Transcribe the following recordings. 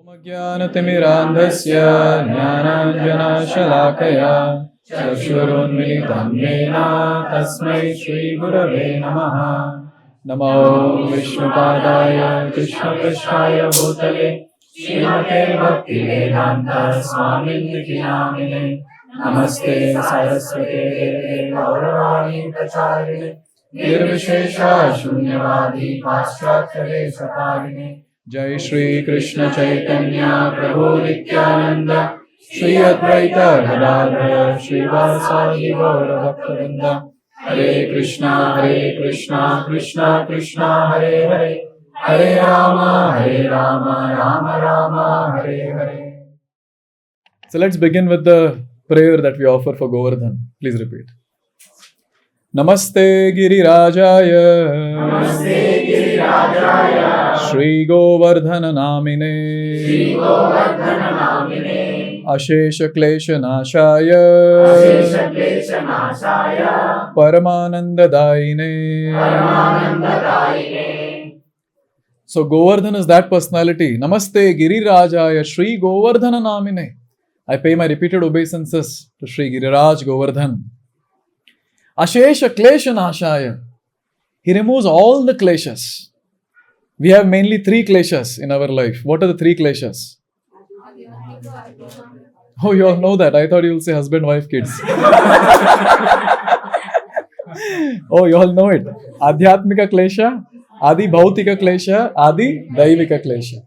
ज्ञानतिमिरान्धस्य ज्ञानाञ्जनशलाकया चक्षुरुन्मिलितं येन तस्मै श्रीगुरवे नमः। नमो विष्णुपादाय कृष्णपृष्ठाय भूतले श्रीमते भक्तिवेदान्त स्वामिनिधि नामिने नमस्ते सारस्वते देवे गौरवाणी प्रचारिणे निर्विशेषा शून्यवादी पाश्चात्यदेशकारिणे। जय श्री कृष्ण चैतन्य प्रभु नित्यानंद श्री अद्वैत गदाधर श्रीवासादि गौर भक्तवृंद। हरे कृष्णा कृष्णा कृष्णा हरे हरे, हरे Ram Ram Ram Hare Hare. So let's begin with the prayer that we offer for Govardhan. Please repeat. Namaste Girirajaya, Namaste Girirajaya, Shri Govardhana namine, Shri Govardhana namine, Ashesha Klesha Nashaya, Ashesha Klesha Nashaya, Paramananda Daine, Paramananda Daine. So Govardhan is that personality. Namaste Girirajaya, Shri Govardhana namine. I pay my repeated obeisances to Shri Giriraj Govardhan. Ashesha Klesha Nashaya. He removes all the kleshas. We have mainly three kleshas in our life. What are the three kleshas? Oh, you all know that. I thought you will say husband, wife, kids. Oh, you all know it. Adhyatmika klesha, Adi Bhautika klesha, Adi Daivika klesha.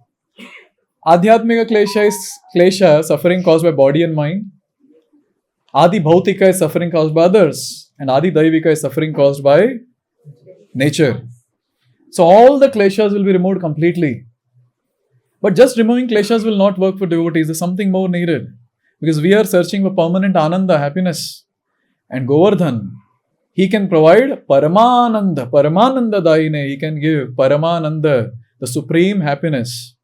Adhyatmika klesha is klesha, suffering caused by body and mind. Adi Bhautika is suffering caused by others. And Adi Daivika is suffering caused by nature. So all the kleshas will be removed completely. But just removing kleshas will not work for devotees. There's something more needed. Because we are searching for permanent ananda, happiness. And Govardhan, he can provide Paramananda, Paramananda Daine. He can give Paramananda, the supreme happiness.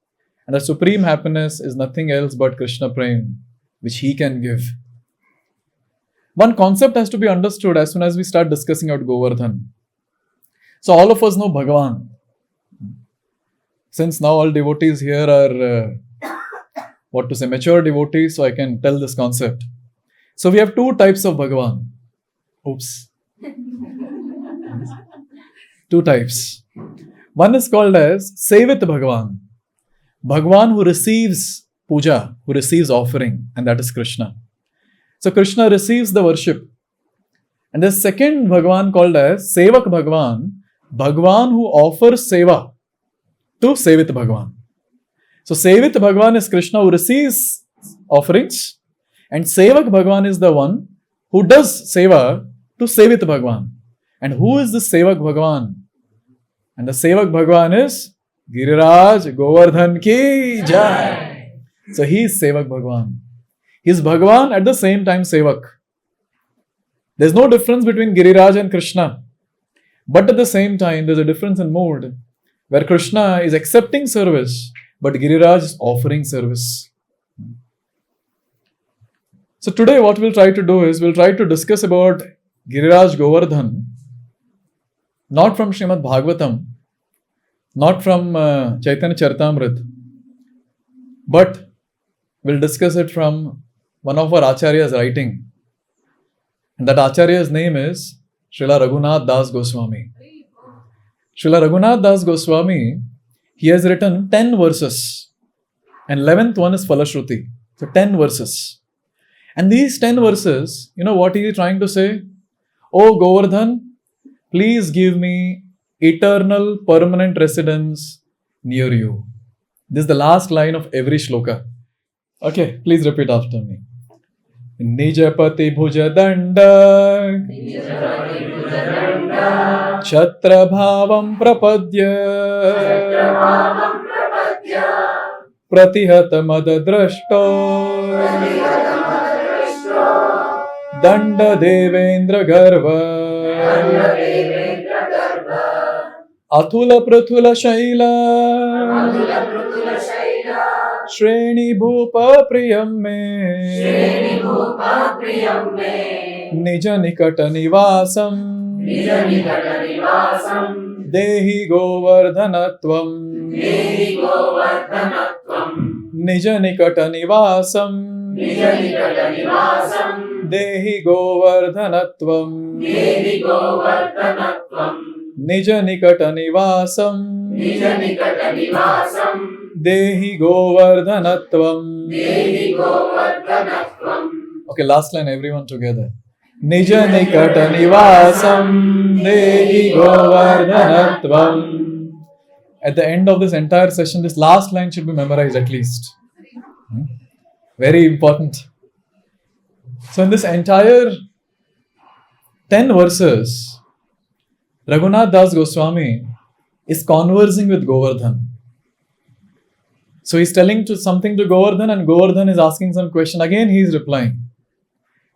And the supreme happiness is nothing else but Krishna Prem, which he can give. One concept has to be understood as soon as we start discussing about Govardhan. So all of us know Bhagavan. Since now all devotees here are, mature devotees, so I can tell this concept. So we have two types of Bhagavan. Oops. Two types. One is called as Sevit Bhagavan. Bhagavan who receives puja, who receives offering, and that is Krishna. So Krishna receives the worship. And the second Bhagavan called as Sevak Bhagavan, Bhagavan who offers seva to Sevit Bhagavan. So Sevit Bhagavan is Krishna who receives offerings, and Sevak Bhagavan is the one who does seva to Sevit Bhagavan. And who is the Sevak Bhagavan? And the Sevak Bhagavan is Giriraj Govardhan ki Jai. So he is Sevak Bhagavan. He is Bhagavan at the same time Sevak. There is no difference between Giriraj and Krishna. But at the same time, there is a difference in mood where Krishna is accepting service, but Giriraj is offering service. So today what we'll try to do is, we'll try to discuss about Giriraj Govardhan, not from Srimad Bhagavatam, not from Chaitanya Charitamrita, but we'll discuss it from one of our Acharya's writing. And that Acharya's name is Srila Raghunath Das Goswami. Srila Raghunath Das Goswami, he has written 10 verses. And 11th one is Falashruti. So 10 verses. And these 10 verses, you know what he is trying to say? Oh Govardhan, please give me eternal permanent residence near you. This is the last line of every shloka. Okay, please repeat after me. Nijapati bhujadanda Chatra bhavam prapadya Pratihata madadrashto Danda devendra garva Athula prathula shaila Shreni bhupa priyam me Nija nikata nivasam Dehi govardhanatvam Nija nikata nivasam. Nija nikata nivasam. Dehi Govardhanatvam. Dehi Govardhanatvam. Nija nikata nivasam. Nija nikata nivasam. Dehi Govardhanatvam. Dehi Govardhanatvam. Okay, last line, everyone together. Nija nikata nivasam. Dehi Govardhanatvam. At the end of this entire session, this last line should be memorized at least. Very important. So in this entire 10 verses, Raghunath Das Goswami is conversing with Govardhan. So he's telling something to Govardhan and Govardhan is asking some question. Again he is replying.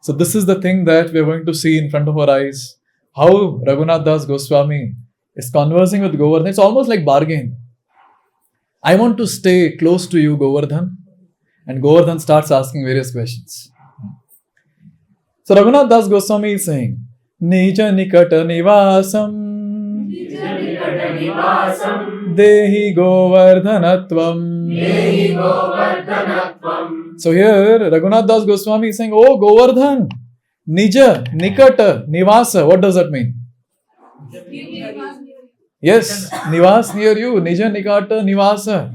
So this is the thing that we are going to see in front of our eyes. How Raghunath Das Goswami is conversing with Govardhan. It's almost like bargain. I want to stay close to you, Govardhan. And Govardhan starts asking various questions. So Raghunath Das Goswami is saying, Nija nikata nivasam. Nija nikata nivasam. Dehi Govardhanatvam. Dehi Govardhanatvam. So here Raghunath Das Goswami is saying, oh Govardhan, Nija nikata nivasa. What does that mean? Yes, Nivas near you. Nija nikata nivasa.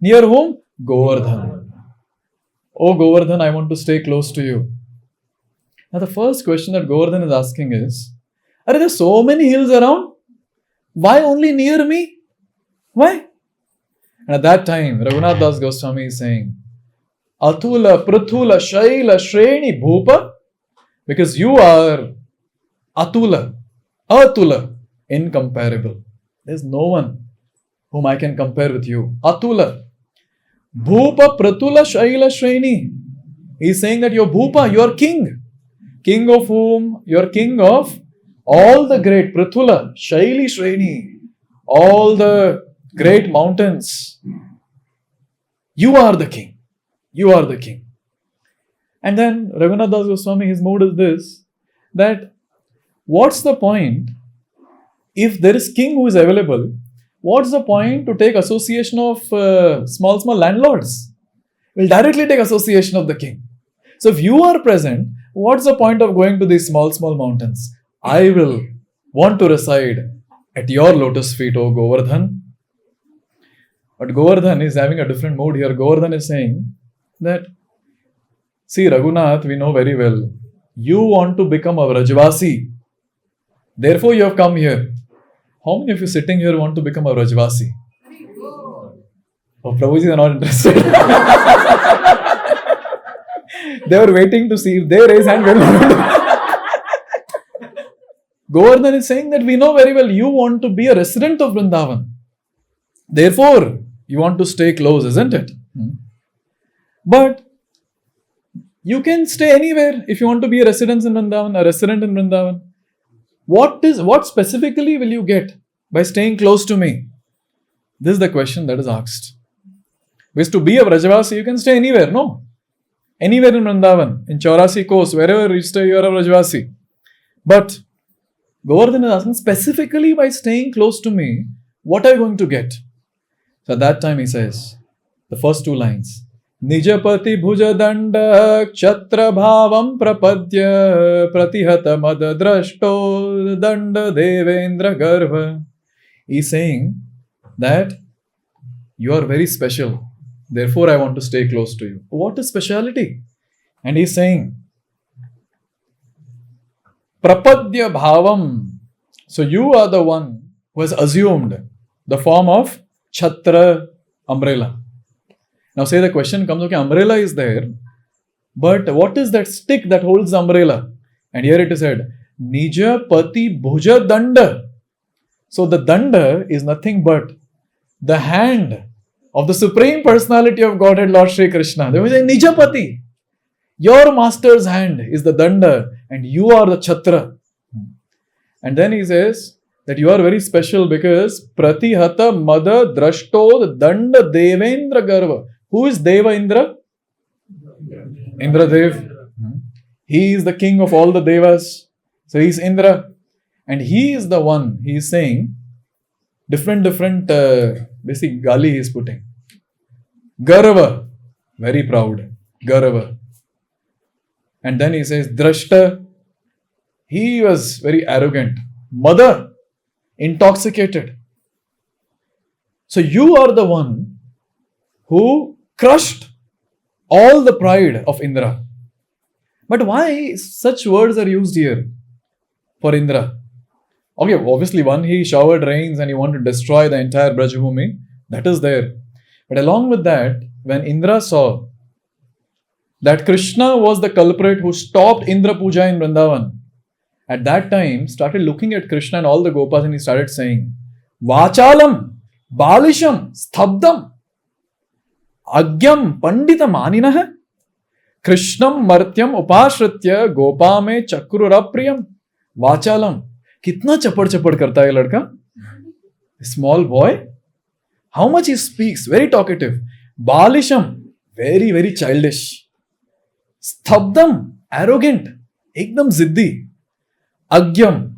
Near whom? Govardhan. Oh Govardhan, I want to stay close to you. Now the first question that Govardhan is asking is, are there so many hills around? Why only near me? Why? And at that time, Raghunath Das Goswami is saying, Atula, Prathula, Shaila, Shreni, Bhupa, because you are Atula, incomparable. There's no one whom I can compare with you. Atula. Bhupa, Prathula, Shaila, Shreni. He's saying that you're Bhupa, you're king. King of whom? You're king of all the great Prathula, Shaili, Shreni, all the great mountains. You are the king. You are the king. And then Raghunath Das Goswami, his mood is this, that what's the point if there is king who is available? What's the point to take association of small landlords? We'll directly take association of the king. So if you are present, what's the point of going to these small mountains? I will want to reside at your lotus feet, O Govardhan. But Govardhan is having a different mood here. Govardhan is saying that, see Raghunath, we know very well, you want to become a Vrajvasi. Therefore you have come here. How many of you sitting here want to become a Vrajvasi? Oh, Prabhuji are not interested. They were waiting to see if they raise hand. Govardhan is saying that we know very well you want to be a resident of Vrindavan. Therefore, you want to stay close, isn't it? But you can stay anywhere if you want to be a resident in Vrindavan. What specifically will you get by staying close to me? This is the question that is asked. Because to be a Vrajavasi, you can stay anywhere, no? Anywhere in Vrindavan, in Chaurasi Coast, wherever you stay, you are a Vrajavasi. But Govardhan is asking, specifically by staying close to me, what are you going to get? So at that time he says, the first two lines, Nijapati bhuja danda kshatra bhavam prapadya pratihata madadrashto danda devendra garva. He's saying that you are very special. Therefore, I want to stay close to you. What is speciality? And he's saying, Prapadya bhavam. So you are the one who has assumed the form of Chhatra, umbrella. Now say the question comes, okay, umbrella is there, but what is that stick that holds the umbrella? And here it is said, Nija pati bhuja danda. So the danda is nothing but the hand of the Supreme Personality of Godhead, Lord Shri Krishna. They will say, Nijapati. Your master's hand is the danda and you are the chhatra. And then he says that you are very special because Pratihata Mada Drashto Danda Devendra Garva. Who is Deva Indra? Indra Dev. He is the king of all the Devas. So he is Indra. And he is the one, he is saying, different basic gali he is putting. Garva. very proud, Garava. And then he says, Drashta, he was very arrogant. Mother, intoxicated. So you are the one who crushed all the pride of Indra. But why such words are used here for Indra? Okay, obviously one, he showered rains and he wanted to destroy the entire Brajabhumi. That is there. But along with that, when Indra saw that Krishna was the culprit who stopped Indra Puja in Vrindavan, at that time started looking at Krishna and all the Gopas and he started saying, Vachalam, Balisham, Sthabdam, Agyam, Pandita Maninah, Krishnam, Martyam, Upashritya, Gopame, Chakrurapriyam, Vachalam. Kitna chapad karta hai ladka? A small boy. How much he speaks, very talkative. Balisham, very, very childish. Sthabdam, arrogant. Ekdam ziddi. Agyam.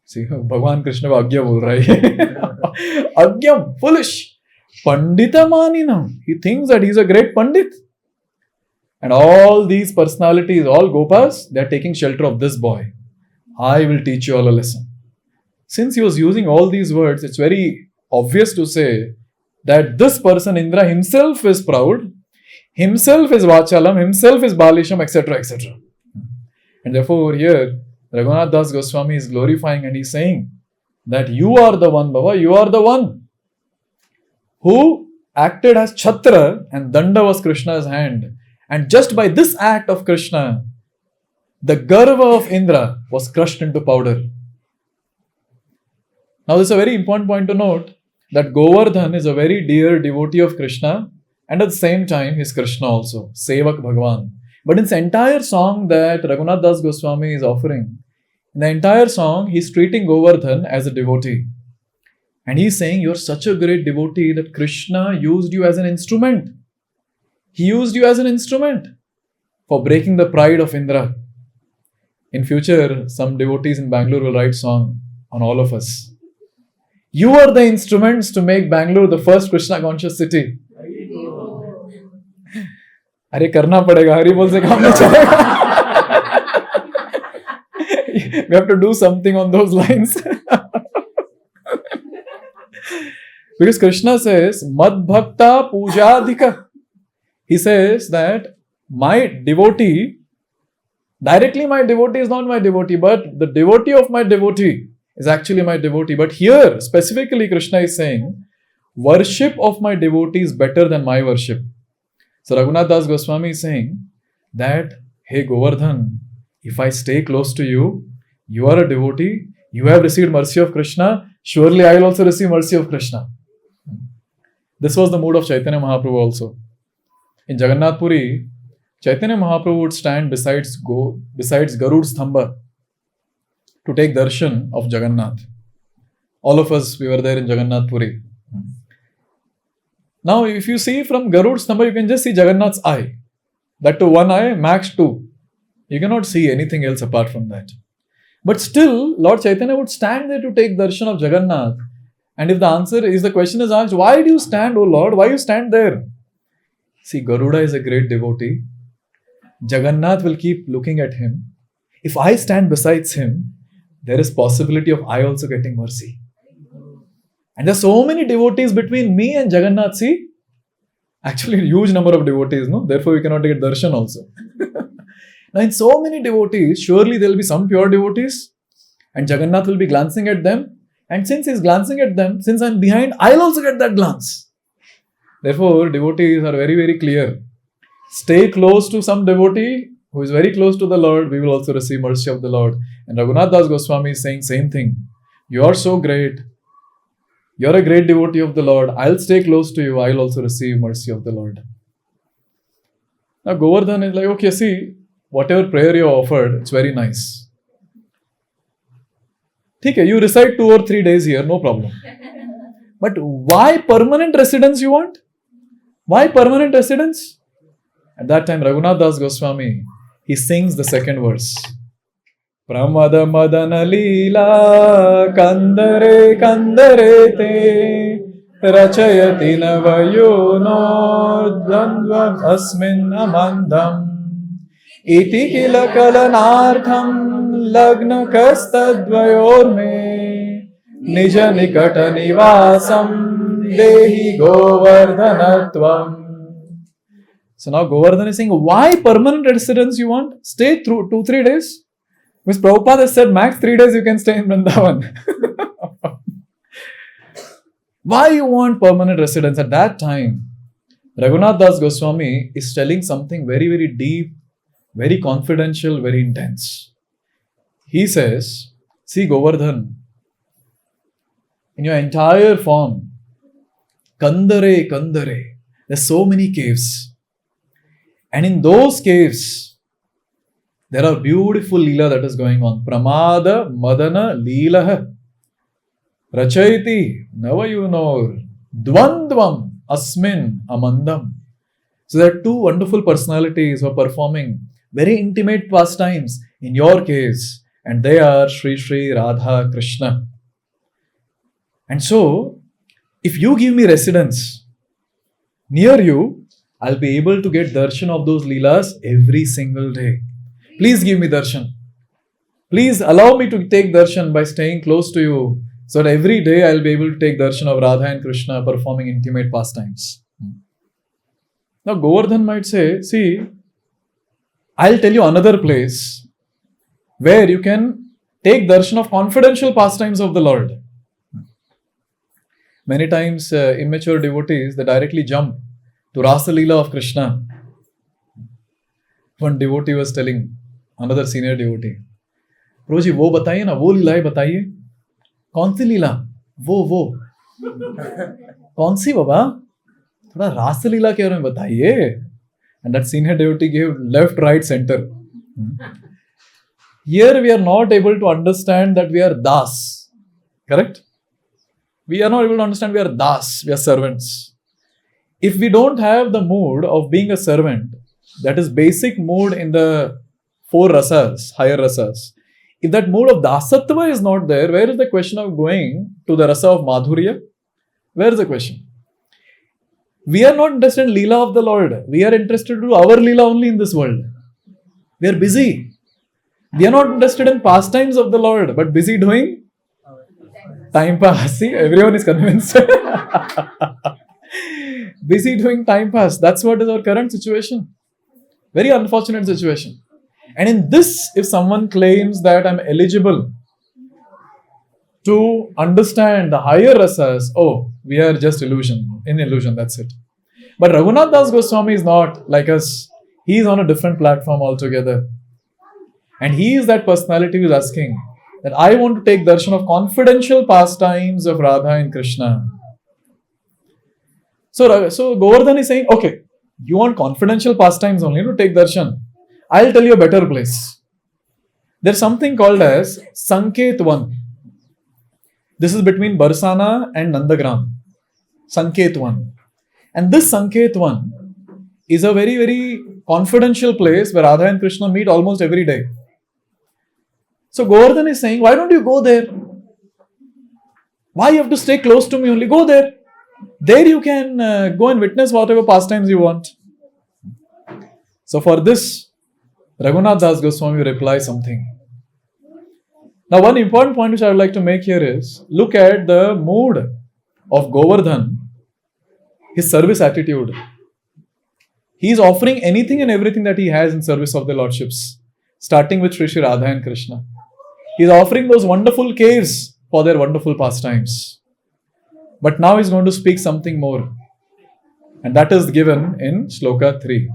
See, Bhagwan Krishna va Agya bol raha hai. Agyam, foolish. Pandita Maninam. He thinks that he is a great Pandit. And all these personalities, all Gopas, they are taking shelter of this boy. I will teach you all a lesson. Since he was using all these words, it's very obvious to say that this person, Indra, himself is proud, himself is Vachalam, himself is Balisham, etc., etc. And therefore, here, Raghunath Das Goswami is glorifying and he's saying that you are the one, Baba, you are the one who acted as Chhatra and Danda was Krishna's hand. And just by this act of Krishna, the Garva of Indra was crushed into powder. Now, this is a very important point to note that Govardhan is a very dear devotee of Krishna and at the same time, he is Krishna also, Sevak Bhagavan. But in this entire song that Raghunath Das Goswami is offering, in the entire song, he is treating Govardhan as a devotee. And he is saying, you are such a great devotee that Krishna used you as an instrument. He used you as an instrument for breaking the pride of Indra. In future, some devotees in Bangalore will write song on all of us. You are the instruments to make Bangalore the first Krishna conscious city. अरे करना पड़ेगा, हरि बोल से काम नहीं चलेगा. We have to do something on those lines. Because Krishna says, Mad Bhakta Pujadhika. He says that my devotee, directly my devotee is not my devotee, but the devotee of my devotee is actually my devotee. But here, specifically, Krishna is saying, worship of my devotee is better than my worship. So Raghunath Das Goswami is saying that, hey Govardhan, if I stay close to you, you are a devotee, you have received mercy of Krishna, surely I will also receive mercy of Krishna. This was the mood of Chaitanya Mahaprabhu also. In Jagannath Puri, Chaitanya Mahaprabhu would stand besides Garud's Thamba to take darshan of Jagannath. All of us, we were there in Jagannath Puri. Now, if you see from Garud's Thamba, you can just see Jagannath's eye. That to one eye, max two. You cannot see anything else apart from that. But still, Lord Chaitanya would stand there to take darshan of Jagannath. And if the question is asked, why do you stand, O Lord? Why you stand there? See, Garuda is a great devotee. Jagannath will keep looking at him. If I stand besides him, there is possibility of I also getting mercy. And there are so many devotees between me and Jagannath. See, actually a huge number of devotees, no? Therefore we cannot get darshan also. Now in so many devotees, surely there will be some pure devotees and Jagannath will be glancing at them. And since he is glancing at them, since I am behind, I will also get that glance. Therefore, devotees are very, very clear. Stay close to some devotee who is very close to the Lord, we will also receive mercy of the Lord. And Raghunath Das Goswami is saying same thing. You are so great. You are a great devotee of the Lord. I'll stay close to you. I'll also receive mercy of the Lord. Now Govardhan is like, okay, see, whatever prayer you offered, it's very nice. Okay, you recite 2 or 3 days here, no problem. But why permanent residence you want? Why permanent residence? At that time, Raghunath Das Goswami, he sings the second verse. Pramada madana leela kandare kandare te rachayati navayono dvandvam asmin amandam iti kila kalanartham lagna kastadvayorme nija nikata nivasam dehi govardhanatvam. So now Govardhan is saying, why permanent residence you want? Stay through 2-3 days. Because Prabhupada has said max 3 days you can stay in Vrindavan. Why you want permanent residence? At that time, Raghunath Das Goswami is telling something very, very deep, very confidential, very intense. He says, see Govardhan, in your entire form, Kandare, there's so many caves. And in those caves, there are beautiful leela that is going on. Pramada, Madana, Leelaha. Rachayati, Navayunor, Dvandvam, Asmin, Amandam. So there are two wonderful personalities who are performing very intimate pastimes in your case. And they are Sri Sri Radha Krishna. And so, if you give me residence near you, I'll be able to get darshan of those leelas every single day. Please give me darshan. Please allow me to take darshan by staying close to you, so that every day I'll be able to take darshan of Radha and Krishna performing intimate pastimes. Now Govardhan might say, see, I'll tell you another place where you can take darshan of confidential pastimes of the Lord. Many times immature devotees, they directly jump to Rasa Leela of Krishna. One devotee was telling another senior devotee, Prabhuji, वो बताइए ना, वो लीलाएं बताइए. कौन सी लीला? वो कौन सी बाबा? थोड़ा रास लीला के बारे में बताइए. And that senior devotee gave left, right, center. Here we are not able to understand that we are das. Correct? We are not able to understand we are das, we are servants. If we don't have the mood of being a servant, that is basic mood in the 4 rasas, higher rasas. If that mood of dasatva is not there, where is the question of going to the rasa of madhurya? Where is the question? We are not interested in Leela of the Lord. We are interested to do our Leela only in this world. We are busy. We are not interested in pastimes of the Lord, but busy doing time pass. See, everyone is convinced. Busy doing time pass. That's what is our current situation. Very unfortunate situation. And in this, if someone claims that I'm eligible to understand the higher rasas, oh, we are just in illusion, that's it. But Raghunath Das Goswami is not like us. He is on a different platform altogether. And he is that personality who is asking that I want to take darshan of confidential pastimes of Radha and Krishna. So Govardhan is saying, okay, you want confidential pastimes only to take darshan. I'll tell you a better place. There's something called as Sanket 1. This is between Barsana and Nandagram. Sanket 1. And this Sanket 1 is a very, very confidential place where Radha and Krishna meet almost every day. So Govardhan is saying, why don't you go there? Why you have to stay close to me only? Go there. There you can go and witness whatever pastimes you want. So for this, Raghunath Das Goswami replies something. Now one important point which I would like to make here is, look at the mood of Govardhan, his service attitude. He is offering anything and everything that he has in service of the Lordships, starting with Sri Sri Radha and Krishna. He is offering those wonderful caves for their wonderful pastimes. But now he is going to speak something more. And that is given in Shloka 3.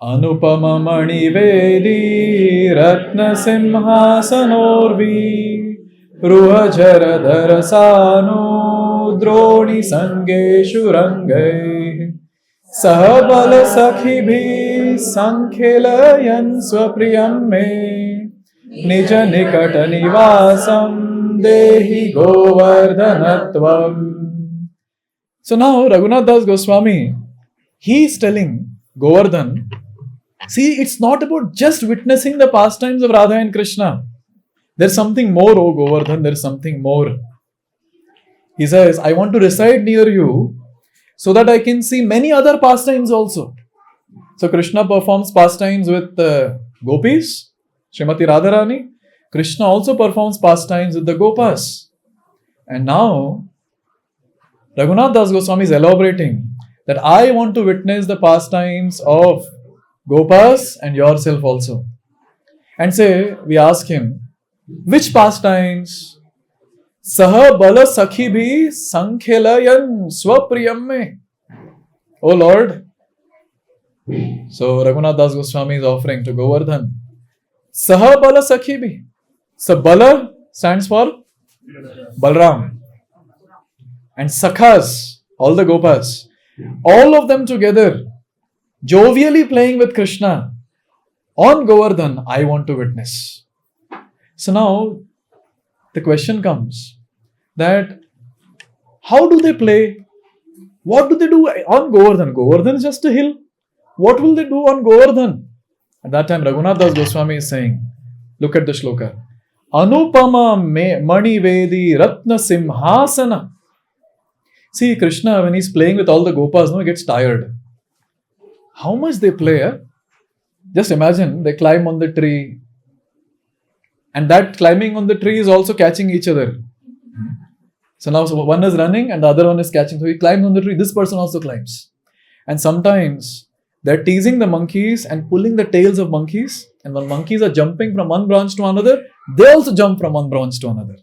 Anupama mani vedi ratna simhasanorvi ruha jara dharasano droni sangeshu rangai sahabala sakhi bhi sankhelayan swapriyam me nija nikata nivasam dehi govardhanatvam. So now Raghunath Das Goswami, he is telling Govardhan, see, it's not about just witnessing the pastimes of Radha and Krishna. There's something more, oh Govardhan, there's something more. He says, I want to reside near you so that I can see many other pastimes also. So Krishna performs pastimes with gopis, Srimati Radharani. Krishna also performs pastimes with the gopas. And now, Raghunath Das Goswami is elaborating that I want to witness the pastimes of gopas and yourself also. And say, we ask him, which pastimes? Saha bala sakhi bhi sankhelayan swapriyam me. Oh Lord. So Raghunath Das Goswami is offering to Govardhan. Saha bala sakhi bhi. So bala stands for Balram. And sakhas, all the gopas, all of them together, jovially playing with Krishna on Govardhan, I want to witness. So now the question comes that how do they play? What do they do on Govardhan? Govardhan is just a hill. What will they do on Govardhan? At that time, Raghunath Das Goswami is saying, look at the shloka. Anupama mani vedi ratna simhasana. See, Krishna, when he's playing with all the gopas, he gets tired. How much they play? Just imagine, they climb on the tree. And that climbing on the tree is also catching each other. So now one is running and the other one is catching. So he climbs on the tree. This person also climbs. And sometimes they're teasing the monkeys and pulling the tails of monkeys. And when monkeys are jumping from one branch to another, they also jump from one branch to another.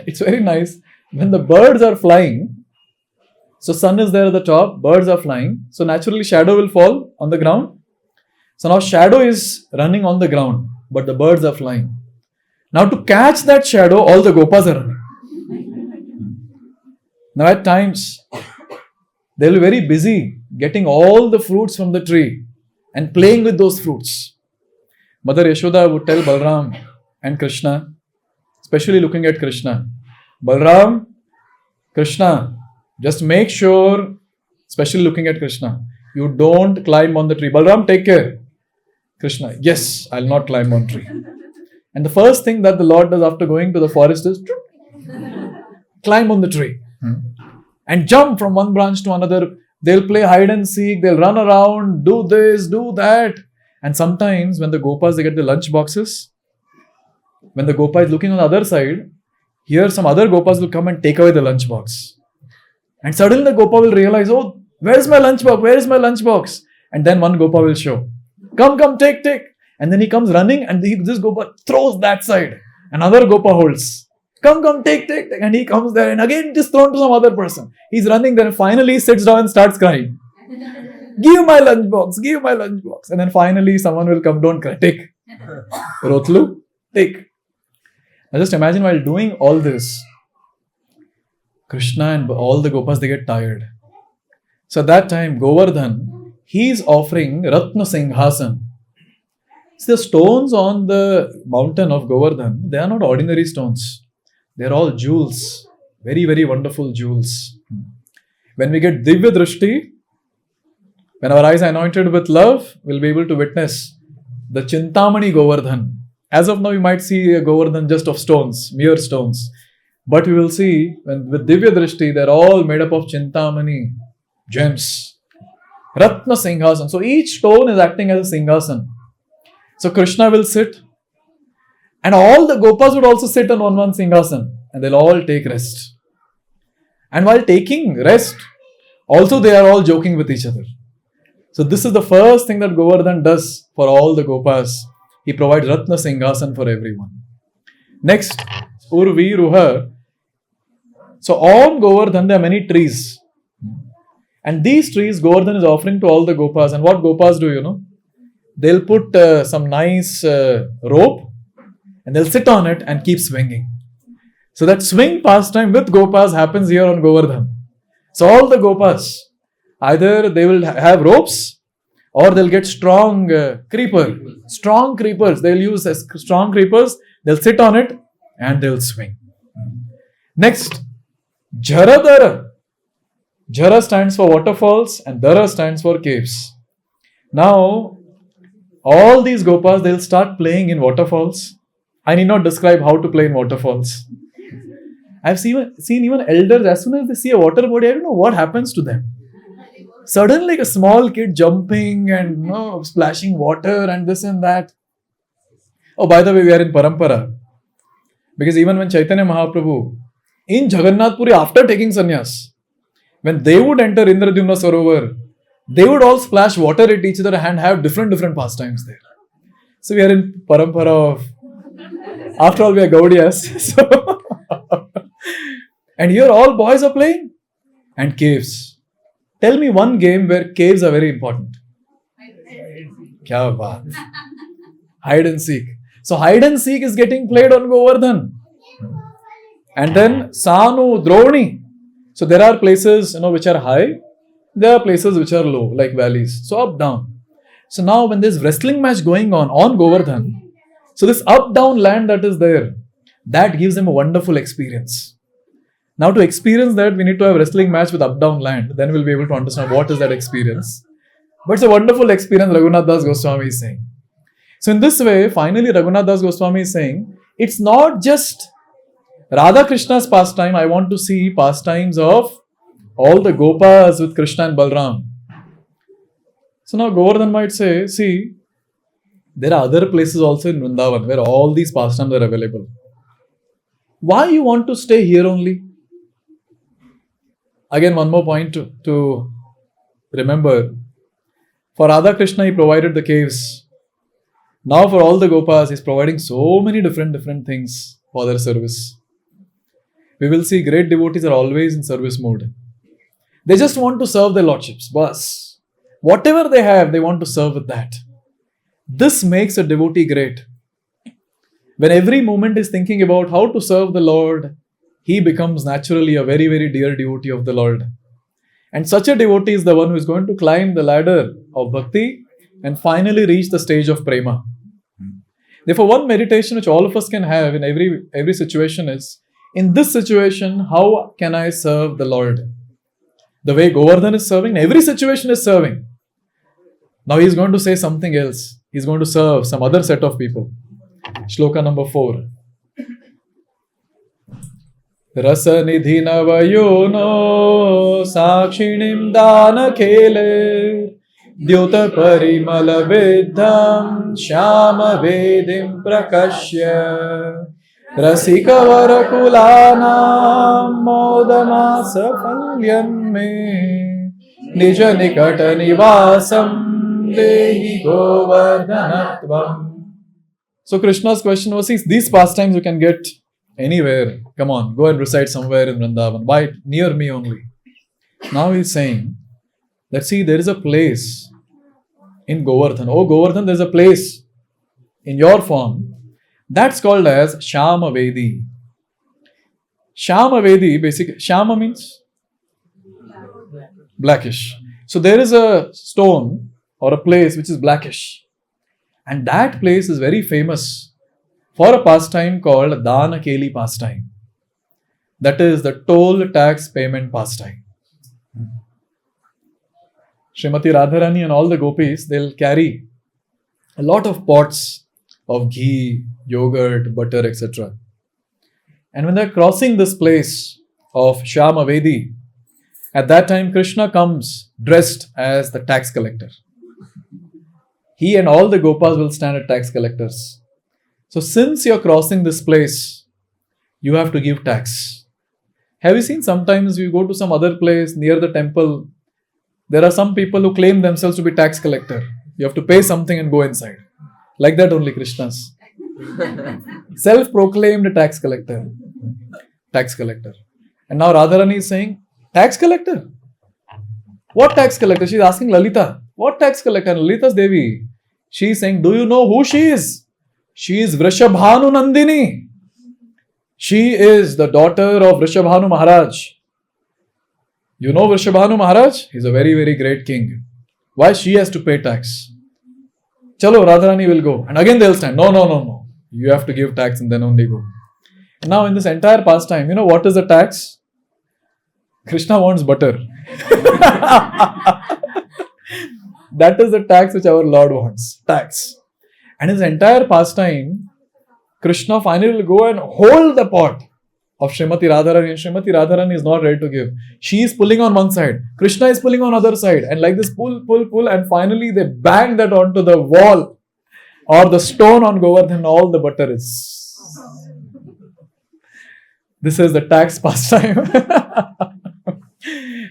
It's very nice. When the birds are flying, so sun is there at the top, birds are flying. So naturally shadow will fall on the ground. So now shadow is running on the ground, but the birds are flying. Now to catch that shadow, all the gopas are running. Now at times, they will be very busy getting all the fruits from the tree and playing with those fruits. Mother Yashoda would tell Balram and Krishna, especially looking at Krishna, Balram, Krishna, just make sure, especially looking at Krishna, you don't climb on the tree. Balram, take care. Krishna, yes, I'll not climb on tree. And the first thing that the Lord does after going to the forest is climb on the tree and jump from one branch to another. They'll play hide and seek, they'll run around, do this, do that. And sometimes when the gopas, they get the lunch boxes, when the gopa is looking on the other side, here some other gopas will come and take away the lunch box. And suddenly the gopa will realize, oh, where's my lunch box? Where is my lunch box? And then one gopa will show. Come, take. And then he comes running and this gopa throws that side. Another gopa holds. Come, take. And he comes there and again it is thrown to some other person. He's running there and finally sits down and starts crying. Give my lunch box. And then finally someone will come, don't cry, take. Rotlu, take. Now just imagine while doing all this, Krishna and all the gopas, they get tired. So at that time, Govardhan, he is offering Ratna Singhasan. See, the stones on the mountain of Govardhan, they are not ordinary stones. They are all jewels. Very, very wonderful jewels. When we get Divya Drishti, when our eyes are anointed with love, we'll be able to witness the Chintamani Govardhan. As of now, you might see a Govardhan just of stones, mere stones. But we will see, when with Divya Drishti, they're all made up of Chintamani gems. Ratna Singhasan. So each stone is acting as a Singhasan. So Krishna will sit. And all the gopas would also sit on one Singhasan. And they'll all take rest. And while taking rest, also they are all joking with each other. So this is the first thing that Govardhan does for all the gopas. He provides Ratna Singhasan for everyone. Next, Urvi Ruha. So on Govardhan there are many trees. And these trees Govardhan is offering to all the gopas. And what gopas do, you know? They'll put some nice rope and they'll sit on it and keep swinging. So that swing pastime with gopas happens here on Govardhan. So all the gopas, either they will have ropes or they'll get strong strong creepers. They'll use strong creepers. They'll sit on it and they'll swing. Next, Jaradara. Jara stands for waterfalls and Dara stands for caves. Now, all these gopas, they'll start playing in waterfalls. I need not describe how to play in waterfalls. I've seen even elders, as soon as they see a water body, I don't know what happens to them. Suddenly, like a small kid jumping and splashing water and this and that. Oh, by the way, we are in Parampara. Because even when Chaitanya Mahaprabhu, in Jagannath Puri, after taking sannyas, when they would enter Indradyumna Sarovar, they would all splash water at each other and have different pastimes there. So we are in Parampara of, after all, we are Gaudiyas. So and here all boys are playing. And caves. Tell me one game where caves are very important. Kya baat. Hide and seek. So hide and seek is getting played on Govardhan. And then Sanu, Droni. So there are places which are high. There are places which are low, like valleys. So up, down. So now when there's wrestling match going on Govardhan, so this up-down land that is there, that gives them a wonderful experience. Now to experience that, we need to have wrestling match with up-down land. Then we'll be able to understand what is that experience. But it's a wonderful experience, Raghunath Das Goswami is saying. So in this way, finally Raghunath Das Goswami is saying, it's not just Radha Krishna's pastime. I want to see pastimes of all the Gopas with Krishna and Balram. So now Govardhan might say, see, there are other places also in Vrindavan where all these pastimes are available. Why you want to stay here only? Again, one more point to remember. For Radha Krishna, he provided the caves. Now for all the Gopas, he's providing so many different things for their service. We will see great devotees are always in service mode. They just want to serve their lordships. Bas. Whatever they have, they want to serve with that. This makes a devotee great. When every moment is thinking about how to serve the Lord, he becomes naturally a very, very dear devotee of the Lord. And such a devotee is the one who is going to climb the ladder of bhakti and finally reach the stage of prema. Therefore, one meditation which all of us can have in every situation is, in this situation, how can I serve the Lord? The way Govardhan is serving, every situation is serving. Now he is going to say something else. He is going to serve some other set of people. Shloka number 4. Rasa nidhi navayono sakshinim dana khele dyota parimala vidham shama vedim prakashya rasika varakulanam modama safalyam me nija nikata nivasam dehi govardhanatvam. So Krishna's question was, see, these pastimes you can get anywhere. Come on, go and reside somewhere in Vrindavan. Why? Near me only. Now he's saying that, see, there is a place in Govardhan. Oh Govardhan, there's a place in your form. That's called as Shama Vedi. Shama Vedi, basically, Shama means blackish. So there is a stone or a place which is blackish. And that place is very famous for a pastime called Dana Keli pastime. That is the toll tax payment pastime. Srimati Radharani and all the gopis, they'll carry a lot of pots of ghee, yogurt, butter, etc. And when they're crossing this place of Shyama Vedi, at that time Krishna comes dressed as the tax collector. He and all the Gopas will stand at tax collectors. So since you're crossing this place, you have to give tax. Have you seen sometimes you go to some other place near the temple, there are some people who claim themselves to be tax collector. You have to pay something and go inside. Like that only Krishna's. Self-proclaimed tax collector. Tax collector. And now Radharani is saying, tax collector? What tax collector? She is asking Lalita. What tax collector? Lalita's Devi. She is saying, do you know who she is? She is Vrishabhanu Nandini. She is the daughter of Vrishabhanu Maharaj. You know Vrishabhanu Maharaj? He's a very, very great king. Why she has to pay tax? Chalo, Radharani will go. And again they'll stand. No. You have to give tax and then only go. And now in this entire pastime, you know what is the tax? Krishna wants butter. That is the tax which our Lord wants. Tax. And his entire pastime, Krishna finally will go and hold the pot of Srimati Radharani, and Srimati Radharani is not ready to give. She is pulling on one side, Krishna is pulling on other side, and like this pull, and finally they bang that onto the wall or the stone on Govardhan, all the butter is. This is the tax pastime.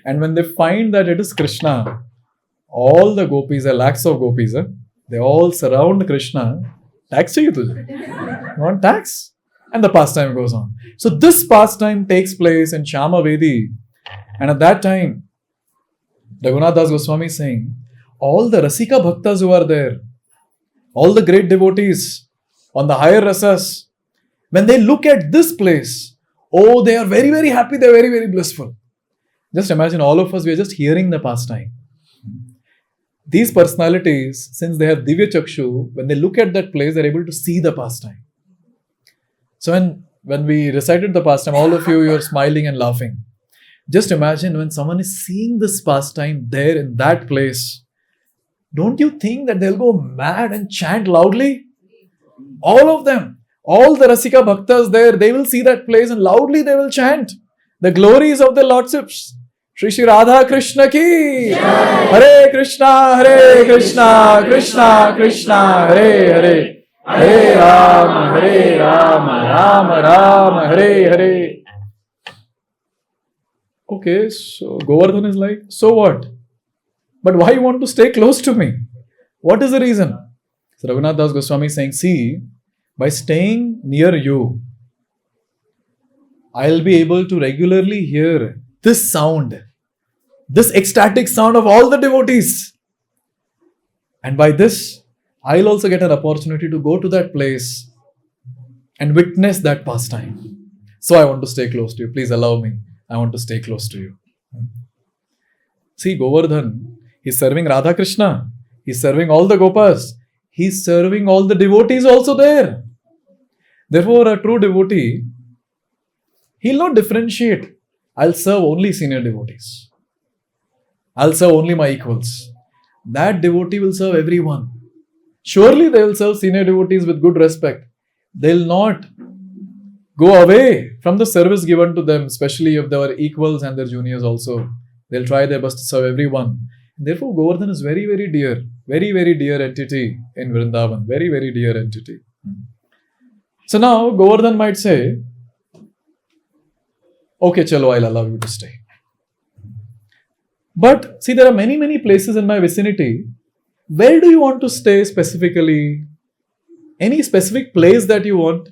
And when they find that it is Krishna, all the gopis, lakhs of gopis, they all surround Krishna. Tax chahiye tujhe? You want tax? And the pastime goes on. So this pastime takes place in Shyama Vedi. And at that time, Raghunath Das Goswami is saying, all the Rasika Bhaktas who are there, all the great devotees on the higher rasas, when they look at this place, oh, they are very, very happy, they are very, very blissful. Just imagine all of us, we are just hearing the pastime. These personalities, since they have Divya Chakshu, when they look at that place, they are able to see the pastime. So when we recited the pastime, all of you are smiling and laughing. Just imagine when someone is seeing this pastime there in that place, don't you think that they'll go mad and chant loudly? All of them, all the Rasika Bhaktas there, they will see that place and loudly they will chant the glories of the Lordships. Shri Shri Radha Krishna ki Hare Krishna, Krishna Krishna, Hare Hare. Hare Rama, Rama Rama, Hare Hare. Okay, so Govardhan is like, so what? But why you want to stay close to me? What is the reason? So Raghunath Das Goswami is saying, see, by staying near you, I'll be able to regularly hear this sound, this ecstatic sound of all the devotees. And by this, I'll also get an opportunity to go to that place and witness that pastime. So I want to stay close to you. Please allow me. I want to stay close to you. See, Govardhan, he's serving Radha Krishna. He's serving all the Gopas. He's serving all the devotees also there. Therefore, a true devotee, he'll not differentiate. I'll serve only senior devotees. I'll serve only my equals. That devotee will serve everyone. Surely they will serve senior devotees with good respect. They'll not go away from the service given to them, especially if they are equals and their juniors also. They'll try their best to serve everyone. Therefore, Govardhan is very, very dear. Very, very dear entity in Vrindavan. Very, very dear entity. So now, Govardhan might say, okay, chalo, I'll allow you to stay. But see, there are many, many places in my vicinity. Where do you want to stay specifically? Any specific place that you want?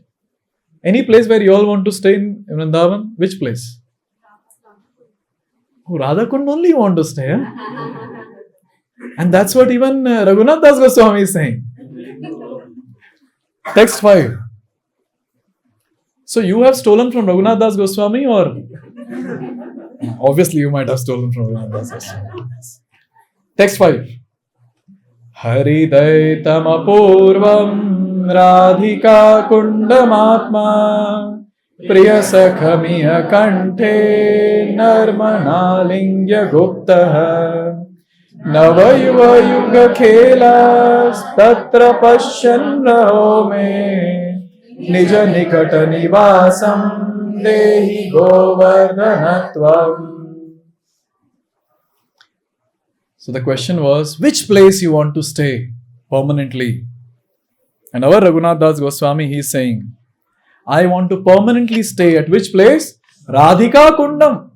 Any place where you all want to stay in Vrindavan? Which place? Oh, Radhakund only you want to stay, huh? And that's what even Raghunath Das Goswami is saying. Text 5. So you have stolen from Raghunath Das Goswami, or obviously you might have stolen from Raghunath Das Goswami. Text 5. Haridaitam apurvam radhika kundamatma priyasakamiya kanthe narmanalingya guptaha navayuva yuga khelas tatra pashyan raho me nija nikata nivasam dehi govardhanatvam. So the question was, which place you want to stay permanently? And our Raghunath Das Goswami, he is saying, I want to permanently stay at which place? Radhika Kundam.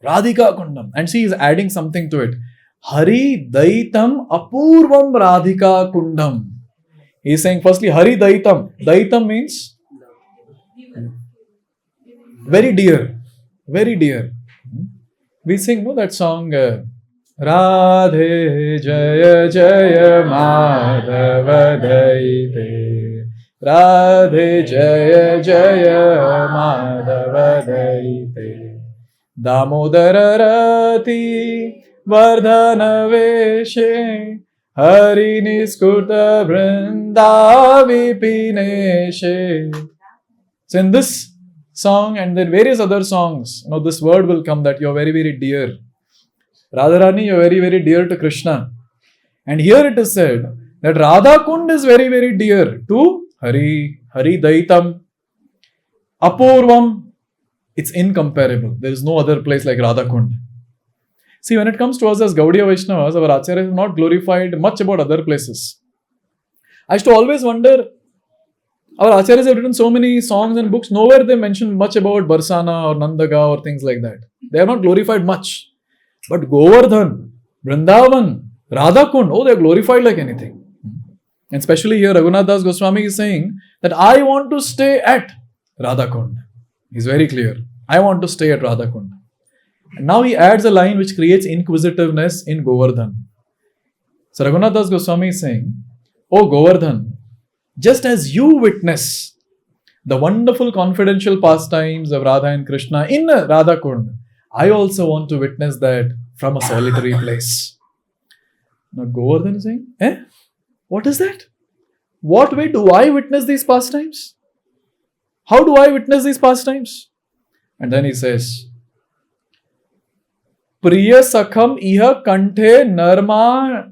Radhika Kundam. And she is adding something to it. Hari Daitam Apurvam Radhika Kundam. He is saying firstly, Hari Daitam. Daitam means very dear. Very dear. We sing that song, Radhe Jaya Jaya Madhava Daite. Radhe Jaya Jaya Madhava Daite. Damodara Rati Govardhana-vāsa Hari Niskuta Vrindavipineshe. So in this song and then various other songs, this word will come that you are very, very dear. Radharani, you are very, very dear to Krishna. And here it is said that Radha Kund is very, very dear to Hari Daitam, Apurvam. It's incomparable. There is no other place like Radhakund. See, when it comes to us as Gaudiya Vaishnavas, our Acharyas have not glorified much about other places. I used to always wonder, our Acharyas have written so many songs and books, nowhere they mention much about Barsana or Nandaga or things like that. They have not glorified much. But Govardhan, Vrindavan, Radhakund, oh, they are glorified like anything. And especially here, Raghunath Das Goswami is saying that I want to stay at Radhakund. He's very clear. I want to stay at Radhakund. And now he adds a line which creates inquisitiveness in Govardhan. So Raghunath Das Goswami is saying, oh Govardhan, just as you witness the wonderful confidential pastimes of Radha and Krishna in Radhakund, I also want to witness that from a solitary place. Now Govardhan is saying, what is that? What way do I witness these pastimes? How do I witness these pastimes? And then he says, Priya Sakham Iha Kanthe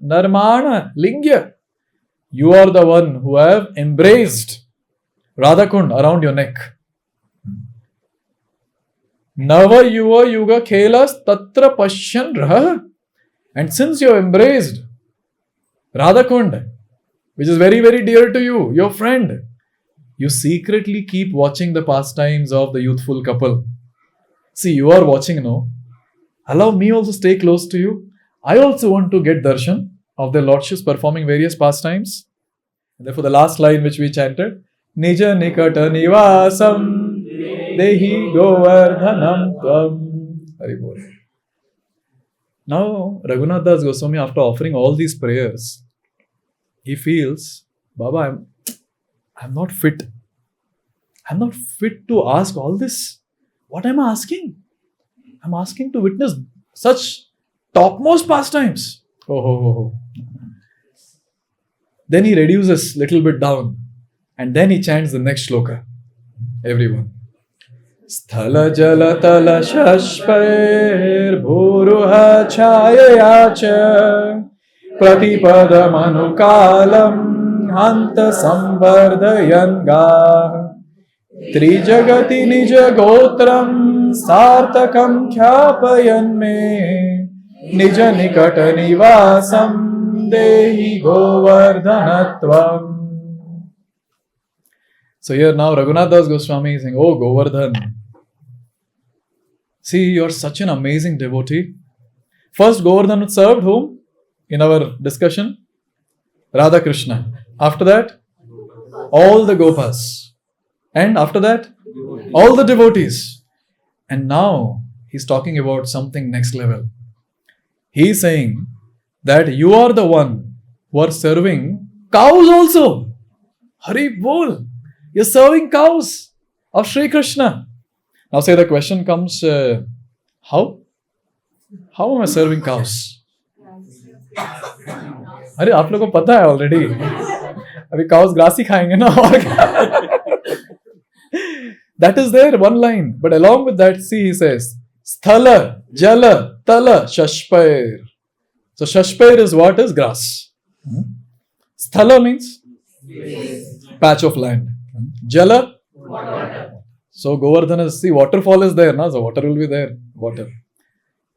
Narmana Lingya. You are the one who have embraced Radhakund around your neck. Nava Yuva Yuga Khelas Tatra Pashyan Raha. And since you have embraced Radhakund, which is very, very dear to you, your friend, you secretly keep watching the pastimes of the youthful couple. See, you are watching now. Allow me also stay close to you. I also want to get darshan of their lordships performing various pastimes. And therefore, the last line which we chanted, Nija Nikata Nivasam Dehi Govardhanam Tvam. Hari Bol. Now, Raghunath Das Goswami, after offering all these prayers, he feels, Baba, I'm not fit. I'm not fit to ask all this. What am I asking? I'm asking to witness such topmost pastimes. Oh. Then he reduces little bit down. And then he chants the next shloka. Everyone. Sthala jala tala shashpair bhuruha chayayacha pratipada manukalam hanta sambardhayanga trijagati nija gotram sartakam khyapayan me nija nikata nivasam dehi govardhanatvam. So here now Raghunath Das Goswami is saying, oh Govardhan, see, you are such an amazing devotee. First Govardhan served whom? In our discussion, Radha Krishna. After that, all the Gopas. And after that, all the devotees. And now, he's talking about something next level. He's saying that you are the one who are serving cows also. Hari Bol. You're serving cows of Sri Krishna. Now say the question comes, how? How am I serving cows? अरे आप लोगों को पता है already अभी cows grass ही खाएंगे ना और that is there one line, but along with that, see, he says sthala jala tala shashpair. So shashpair is what? Is grass. Sthala means patch of land. Jala, water. So Govardhan is, see, waterfall is there, na? So water will be there. Water.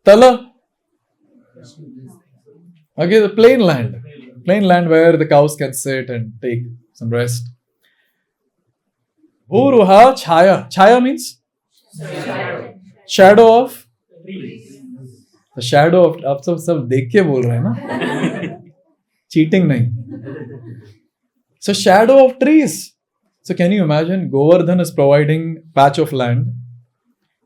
Tala, okay, the plain land. Plain land where the cows can sit and take some rest. Bhuruha chaya. Chaya means? Shadow of? The shadow of, आप सब देख के बोल रहे हैं ना? Cheating नहीं. So shadow of trees. So can you imagine? Govardhan is providing patch of land.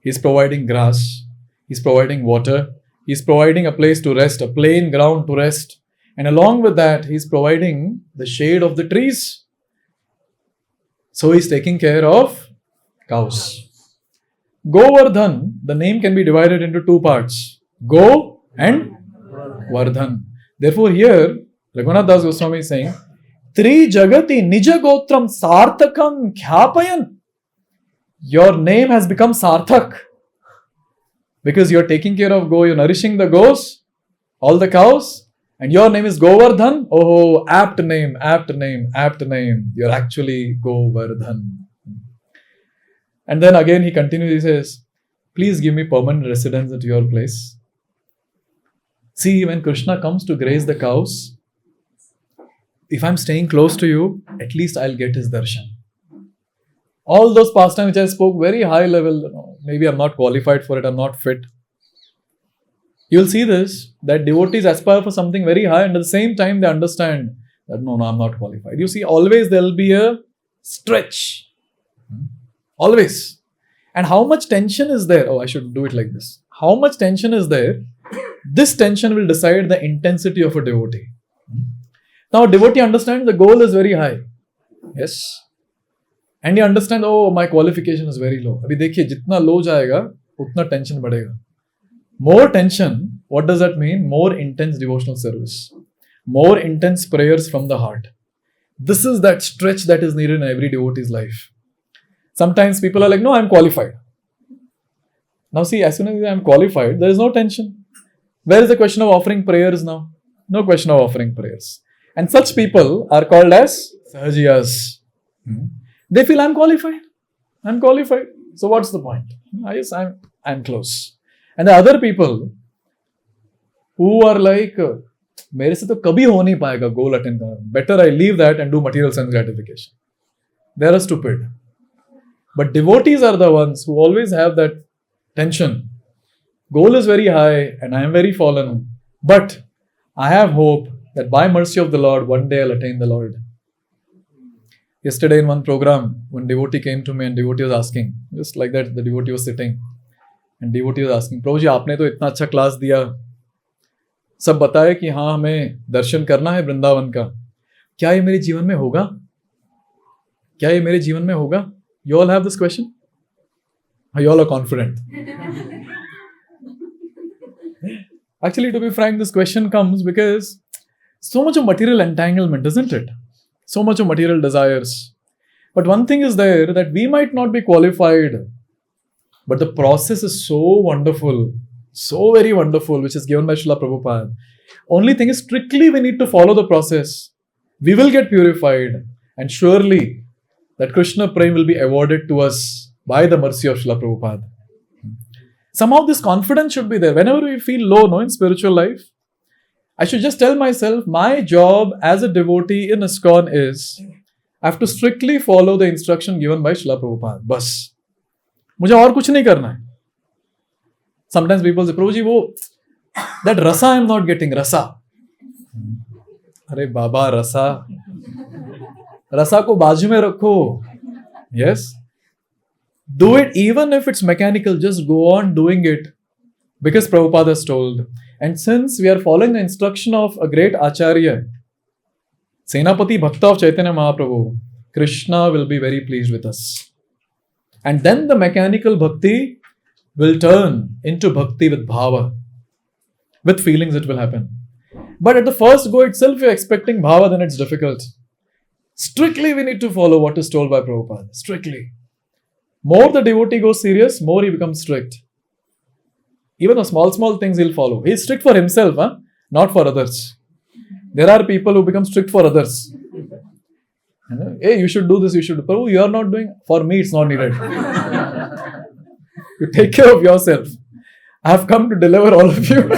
He's providing grass. He's providing water. He's providing a place to rest, a plain ground to rest. And along with that, he's providing the shade of the trees. So he's taking care of cows. Govardhan, the name can be divided into two parts. Go and Vardhan. Therefore here, Raghunath Das Goswami is saying, Tri Jagati Nija Gotram Sarthakam Khyapayan. Your name has become Sarthak. Because you're taking care of go, you're nourishing the goes, all the cows, and your name is Govardhan. Oh, apt name, apt name, apt name. You're actually Govardhan. And then again he continues, he says, please give me permanent residence at your place. See, when Krishna comes to graze the cows, if I'm staying close to you, at least I'll get his darshan. All those pastimes which I spoke, very high level, maybe I'm not qualified for it, I'm not fit. You'll see this, that devotees aspire for something very high and at the same time they understand that no, I'm not qualified. You see, always there'll be a stretch. Always. And how much tension is there? Oh, I should do it like this. How much tension is there? This tension will decide the intensity of a devotee. Now, a devotee understands the goal is very high. Yes. And you understand, oh, my qualification is very low. अभी देखिए, जितना low जाएगा, उतना tension बढ़ेगा. More tension, what does that mean? More intense devotional service. More intense prayers from the heart. This is that stretch that is needed in every devotee's life. Sometimes people are like, no, I'm qualified. Now see, as soon as I'm qualified, there is no tension. Where is the question of offering prayers now? No question of offering prayers. And such people are called as Sahajiyas. They feel I'm qualified. I'm qualified. So what's the point? Yes, I'm close. And the other people who are like, मेरे से तो कभी हो नहीं पाएगा goal attain करना. Better I leave that and do material sense gratification. They are stupid. But devotees are the ones who always have that tension. Goal is very high and I am very fallen. But I have hope that by mercy of the Lord, one day I'll attain the Lord. Yesterday in one program, one devotee came to me and devotee was asking, just like that, the devotee was sitting. And devotee was asking, Prabhu ji, आपने तो इतना अच्छा class दिया, सब बताए कि हाँ हमें दर्शन करना है वृंदावन का, क्या ये मेरे जीवन में होगा? क्या ये मेरे जीवन में होगा? You all have this question? You all are confident. Actually, to be frank, this question comes because so much of material entanglement, isn't it? So much of material desires. But one thing is there, that we might not be qualified, but the process is so wonderful, so very wonderful, which is given by Srila Prabhupada. Only thing is, strictly we need to follow the process. We will get purified, and surely that Krishna Prem will be awarded to us by the mercy of Srila Prabhupada. Somehow this confidence should be there. Whenever we feel low in spiritual life, I should just tell myself, my job as a devotee in iskcon is, I have to strictly follow the instruction given by Srila Prabhupada. Bas. मुझे और कुछ नहीं करना है. Sometimes people say, Prabhuji, वो that rasa I am not getting, rasa. अरे बाबा रसा, रसा को बाजू में रखो. Yes. Do it even if it's mechanical. Just go on doing it because Prabhupada has told. And since we are following the instruction of a great Acharya, Senapati Bhakta of Chaitanya Mahaprabhu, Krishna will be very pleased with us. And then the mechanical bhakti will turn into bhakti with bhava. With feelings it will happen. But at the first go itself, you're expecting bhava, then it's difficult. Strictly we need to follow what is told by Prabhupada. Strictly. More the devotee goes serious, more he becomes strict. Even the small things he'll follow. He's strict for himself, not for others. There are people who become strict for others. Hey, you should do this, you should do. Prabhu, you are not doing. For me, it's not needed. You take care of yourself. I have come to deliver all of you.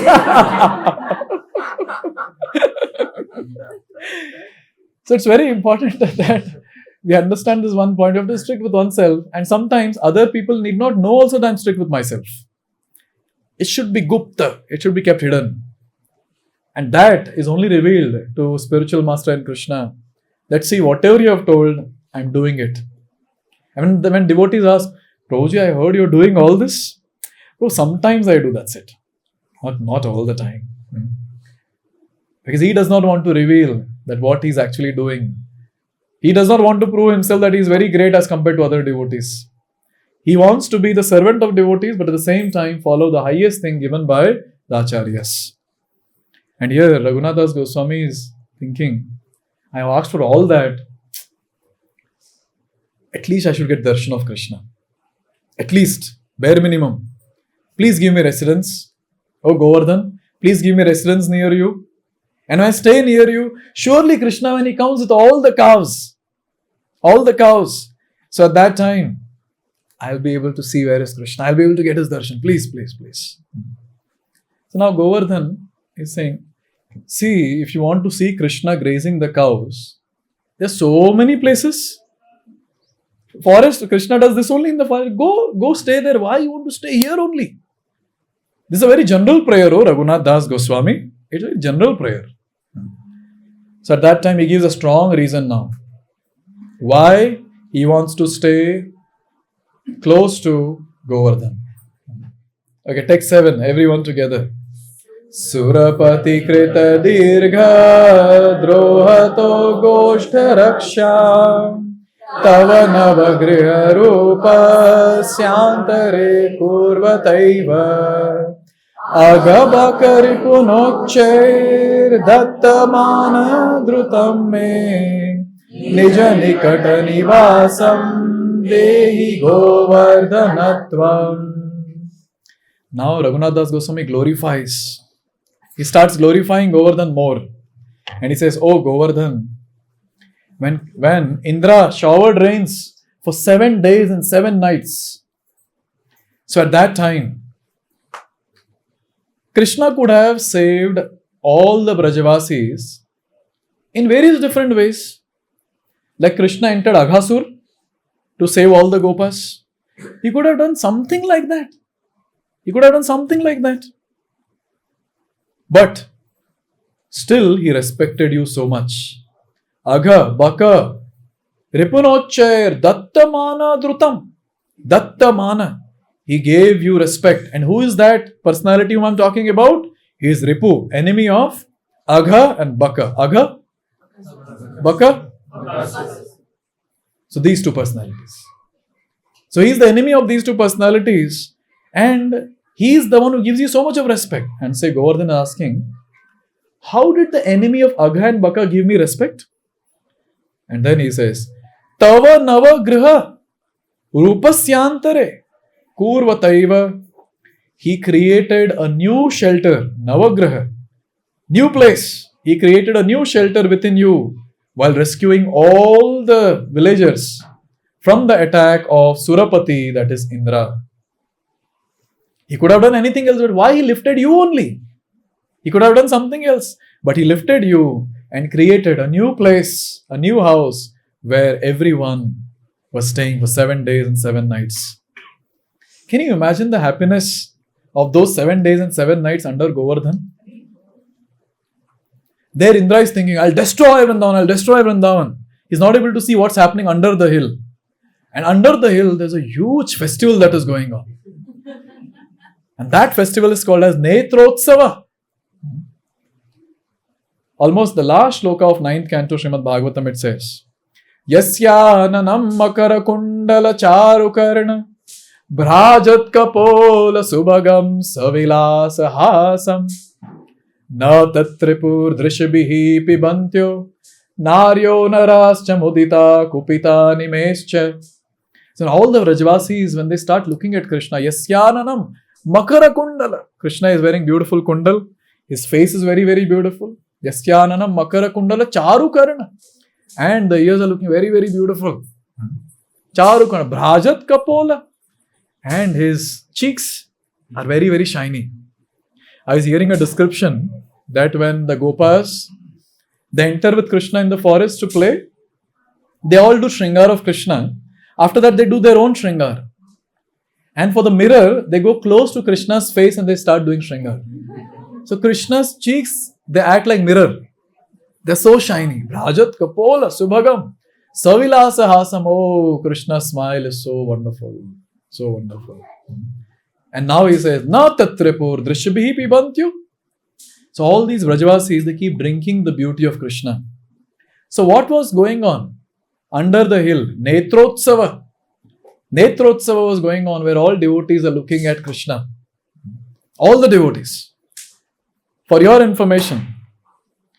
So it's very important that we understand this one point. You have to be strict with oneself. And sometimes other people need not know also that I'm strict with myself. It should be gupta. It should be kept hidden. And that is only revealed to spiritual master and Krishna. Let's see, whatever you have told, I'm doing it. And when devotees ask, Prabhuji, I heard you're doing all this. Bro, sometimes I do, that's it. Not all the time. Because he does not want to reveal that what he's actually doing. He does not want to prove himself that he's very great as compared to other devotees. He wants to be the servant of devotees, but at the same time follow the highest thing given by the Acharyas. And here Raghunath Goswami is thinking, I have asked for all that. At least I should get darshan of Krishna. At least, bare minimum. Please give me residence. Oh Govardhan, please give me residence near you. And when I stay near you, surely Krishna, when he comes with all the cows. So at that time, I'll be able to see where is Krishna. I'll be able to get his darshan. Please, please, please. So now Govardhan is saying, see, if you want to see Krishna grazing the cows, there's so many places. Forest, Krishna does this only in the forest. Go stay there. Why you want to stay here only? This is a very general prayer, oh Raghunath Goswami. It's a very general prayer. So at that time he gives a strong reason now. Why he wants to stay close to Govardhan. Okay, text 7, everyone together. Surapati krita dirgha drohato goshta raksha tava navagriha rupa syantare kurvataiva agabakari punokchair dattamana drutam me nija nikata nivasam dehi govardhanatvam. Now Raghunath Das Goswami glorifies. He starts glorifying Govardhan more. And he says, oh Govardhan, when Indra showered rains for 7 days and 7 nights, so at that time, Krishna could have saved all the Brajavasis in various different ways. Like Krishna entered Aghasur to save all the Gopas. He could have done something like that. But still he respected you so much. Agha, Baka, Ripunochair, Dattamana Drutam. Dattamana. He gave you respect. And who is that personality whom I am talking about? He is Ripu, enemy of Agha and Baka. Agha? Baka? So these two personalities. So he is the enemy of these two personalities. And he is the one who gives you so much of respect. And say Govardhan asking, how did the enemy of Agha and Baka give me respect? And then he says, Tava nava griha rupasyantare kurvataiva. He created a new shelter, Navagraha, new place. He created a new shelter within you while rescuing all the villagers from the attack of Surapati, that is Indra. He could have done anything else, but why he lifted you only? He could have done something else, but he lifted you and created a new place, a new house where everyone was staying for 7 days and 7 nights. Can you imagine the happiness of those 7 days and 7 nights under Govardhan? There Indra is thinking, I'll destroy Vrindavan. He's not able to see what's happening under the hill. And under the hill, there's a huge festival that is going on. And that festival is called as Netrotsava. Almost the last shloka of 9th canto Srimad Bhagavatam, it says, Yasyananam makara kundala charukarna bhrajat kapola subhagam savilasa hasam na tatripur drishabhihi pibantyo naryo narascha mudita kupita nimescha. So all the Vrajavasis, when they start looking at Krishna, Yasyananam makara kundala. Krishna is wearing beautiful kundal. His face is very, very beautiful. Yasyananam makara kundala charukarna. And the ears are looking very, very beautiful. Charukarna. Bhrajat kapola. And his cheeks are very, very shiny. I was hearing a description that when the Gopas, they enter with Krishna in the forest to play, they all do Shringar of Krishna. After that, they do their own Shringar. And for the mirror, they go close to Krishna's face and they start doing Shringar. So Krishna's cheeks, they act like mirror. They're so shiny. Bhrajat kapola subhagam savilasa hasam. Oh, Krishna's smile is so wonderful. So wonderful. And now he says, Na tatripur drishabhihi pibantyu. So all these Vrajavasis, they keep drinking the beauty of Krishna. So what was going on? Under the hill, Netrotsava. Netrotsava was going on where all devotees are looking at Krishna. All the devotees. For your information,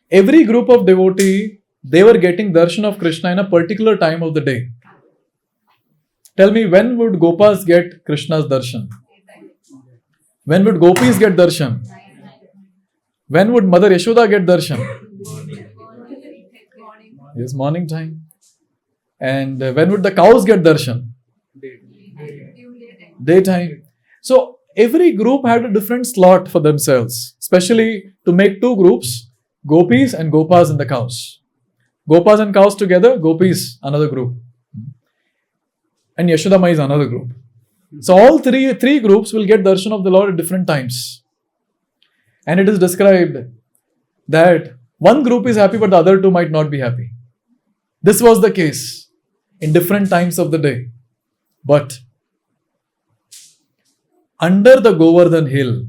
every group of devotee, they were getting darshan of Krishna in a particular time of the day. Tell me, when would Gopas get Krishna's darshan? When would Gopis get darshan? When would Mother Yashoda get darshan? Yes, morning time. And when would the cows get darshan? Daytime. So every group had a different slot for themselves, especially to make two groups, gopis and gopas and the cows. Gopas and cows together, gopis another group. And Yashodamai is another group. So all three groups will get darshan of the Lord at different times. And it is described that one group is happy but the other two might not be happy. This was the case in different times of the day. But under the Govardhan hill,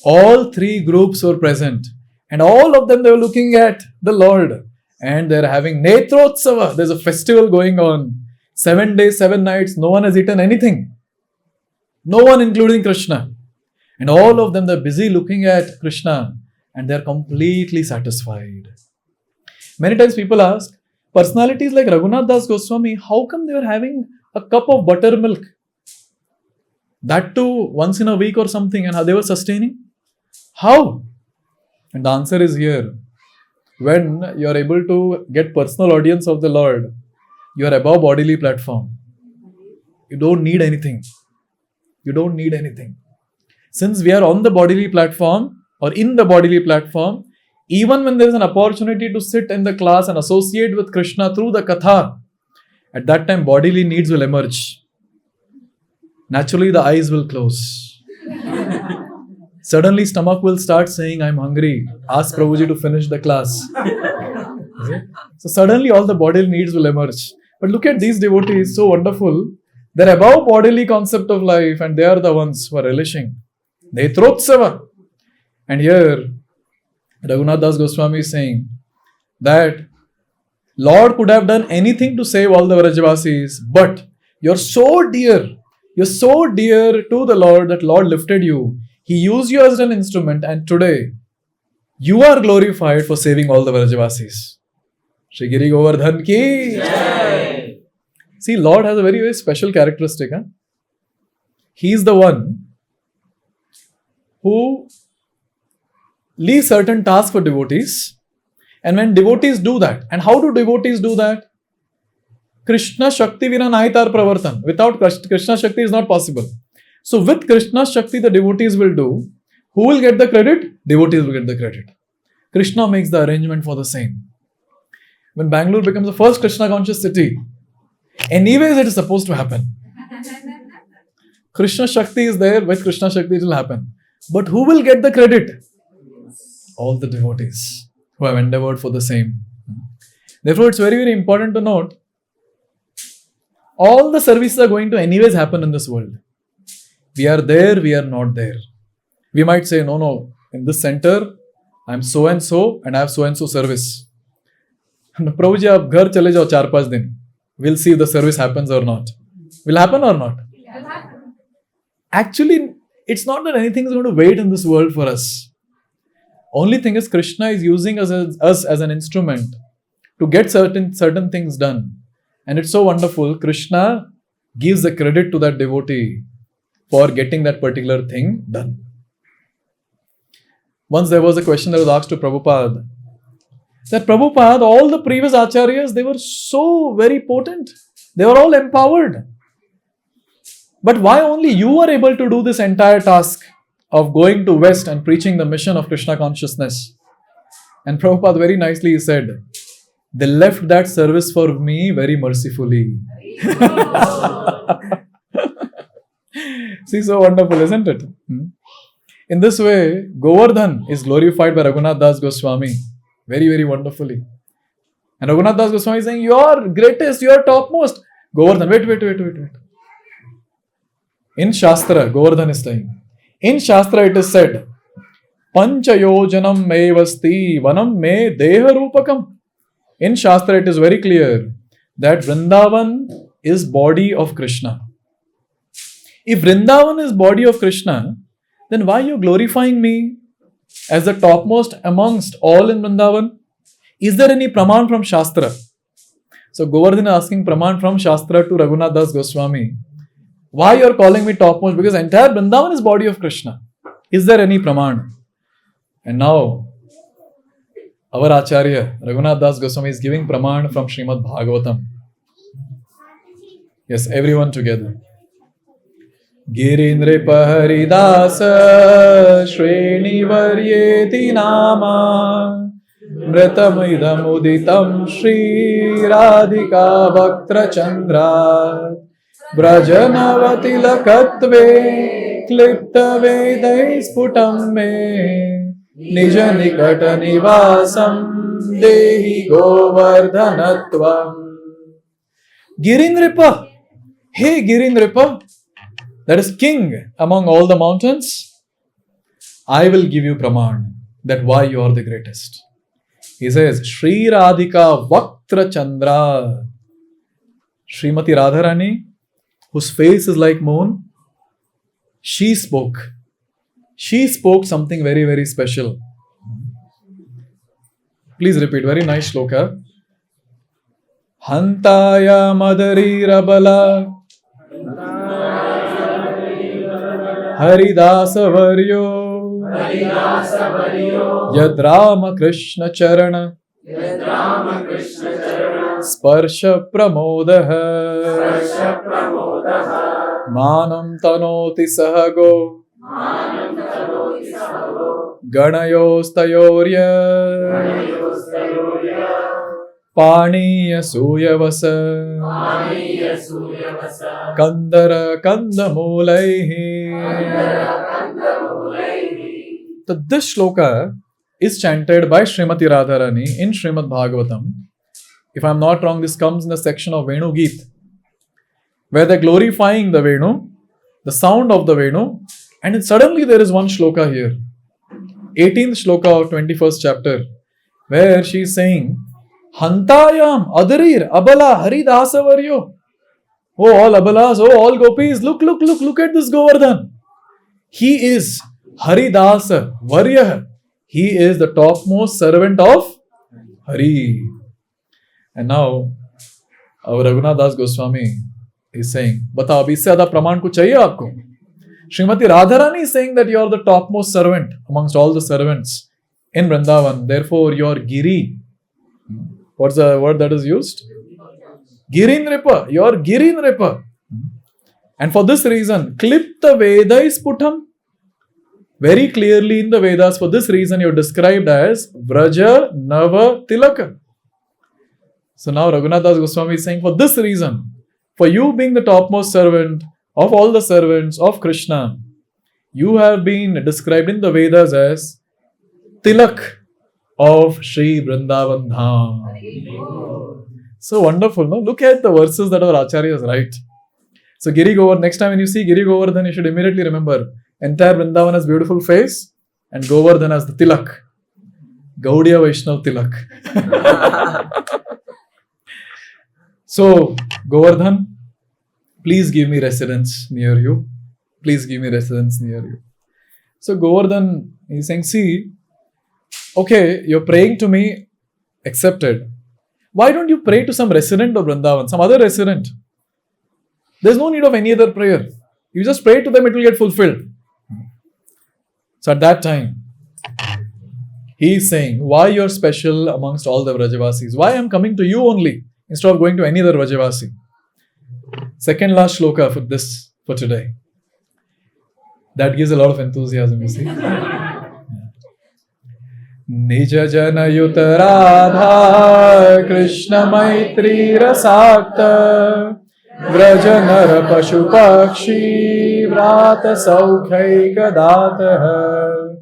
all three groups were present and all of them they were looking at the Lord and they're having Netrotsava. There's a festival going on. 7 days, 7 nights, no one has eaten anything. No one including Krishna. And all of them, they're busy looking at Krishna and they're completely satisfied. Many times people ask, personalities like Raghunath Das Goswami, how come they were having a cup of buttermilk? That too once in a week or something, and how they were sustaining? How? And the answer is here. When you are able to get personal audience of the Lord, you are above bodily platform. You don't need anything. You don't need anything. Since we are on the bodily platform or in the bodily platform, even when there is an opportunity to sit in the class and associate with Krishna through the katha, at that time bodily needs will emerge. Naturally, the eyes will close. Suddenly, stomach will start saying, I'm hungry. Ask Prabhuji to finish the class. Okay? So suddenly, all the bodily needs will emerge. But look at these devotees, so wonderful. They're above bodily concept of life and they are the ones who are relishing. Netrotsava. And here, Raghunath Das Goswami is saying that Lord could have done anything to save all the Vrajavasis, but you're so dear to the Lord that Lord lifted you. He used you as an instrument and today you are glorified for saving all the Vrajavasis. Shri Giri Govardhan ki Jai. See, Lord has a very, very special characteristic. He is the one who leaves certain tasks for devotees. And when devotees do that, and how do devotees do that? Krishna Shakti Vina Naitar Pravartan. Without Krishna Shakti is not possible. So with Krishna Shakti the devotees will do. Who will get the credit? Devotees will get the credit. Krishna makes the arrangement for the same. When Bangalore becomes the first Krishna conscious city, anyways it is supposed to happen. Krishna Shakti is there, with Krishna Shakti it will happen. But who will get the credit? All the devotees who have endeavored for the same. Therefore, it's very, very important to note, all the services are going to anyways happen in this world. We are there, we are not there. We might say, no, in this center, I'm so and so and I have so and so service. Prabhuji, aap ghar chale jao 4-5 din. We'll see if the service happens or not. Will happen or not? Actually, it's not that anything is going to wait in this world for us. Only thing is, Krishna is using us as an instrument to get certain things done. And it's so wonderful. Krishna gives the credit to that devotee for getting that particular thing done. Once there was a question that was asked to Prabhupada, that Prabhupada, all the previous acharyas, they were so very potent. They were all empowered. But why only you are able to do this entire task of going to West and preaching the mission of Krishna consciousness? And Prabhupada very nicely said, they left that service for me very mercifully. See, so wonderful, isn't it? In this way, Govardhan is glorified by Raghunath Das Goswami very, very wonderfully. And Raghunath Das Goswami is saying, you are greatest, you are topmost. Govardhan, wait. In Shastra, Govardhan is saying, in Shastra it is said, Panchayojanam me vasti vanam me deha rupakam. In Shastra it is very clear that Vrindavan is body of Krishna. If Vrindavan is body of Krishna, then why are you glorifying me as the topmost amongst all in Vrindavan? Is there any praman from Shastra? So Govardhan is asking praman from Shastra to Raghunath Das Goswami. Why you are calling me topmost? Because entire Vrindavan is body of Krishna. Is there any praman? And now, our Acharya, Raghunath Das Goswami, is giving praman from Srimad Bhagavatam. Yes, everyone together. Girindripa Haridasa Shrinivaryeti Nama Mritamidam Uditam Shri Radhika Bhaktra Chandra Brajanavati Lakatve Klipta Vedai Sputam Me Nija Nikata Nivasam Dehi Govardhanatvam. Girindripa, hey Girindripa, that is king among all the mountains, I will give you praman that why you are the greatest. He says, Shri Radhika Vaktra Chandra, Srimati Radharani, whose face is like moon, she spoke. She spoke something very, very special. Please repeat, very nice shloka. Hantaya Madari Rabala Haridasa Varyo Yad Rama Krishna Charana Sparsha Pramodaha Manam Tanoti Sahago Ganayostayorya Paniya Suyavasa Kandara Kandamulaihi. So this shloka is chanted by Srimati Radharani in Srimad Bhagavatam. If I am not wrong, this comes in the section of Venu Geet, where they're glorifying the Venu, the sound of the Venu, and then suddenly there is one shloka here, 18th shloka of 21st chapter, where she is saying, Hantayam Adarir Abala Haridasa Varyo. Oh, all Abalas, oh, all Gopis, look at this Govardhan. He is Haridasa Varya. He is the topmost servant of Hari. And now, our Raghunath Das Goswami is saying, Batao, abhi isse zyada praman ko chahiye aapko? Srimati Radharani is saying that you are the topmost servant amongst all the servants in Vrindavan. Therefore, your Giri. What's the word that is used? Girindripa. Your Girindripa. And for this reason, Klipta Vedai Sputam. Very clearly in the Vedas, for this reason, you are described as Vraja Nava Tilaka. So now Raghunath Das Goswami is saying, for this reason, for you being the topmost servant of all the servants of Krishna, you have been described in the Vedas as Tilak of Sri Vrindavan Dham. So wonderful, no? Look at the verses that our acharyas write. So Giri Govardhan, next time when you see Giri Govardhan, you should immediately remember entire Vrindavan has beautiful face and Govardhan has the Tilak. Gaudiya Vaishnav Tilak. So Govardhan, please give me residence near you. Please give me residence near you. So Govardhan is saying, see, okay, you're praying to me, accepted. Why don't you pray to some resident of Vrindavan, some other resident? There's no need of any other prayer. You just pray to them, it will get fulfilled. So at that time, he is saying, why you're special amongst all the Vrajavasis? Why I'm coming to you only instead of going to any other Vrajavasi? Second last shloka for today. That gives a lot of enthusiasm, you see. Nija jana yuta radha Krishna maitri rasakta Vrajanara pashu pakshi Vrata saukhaika dataha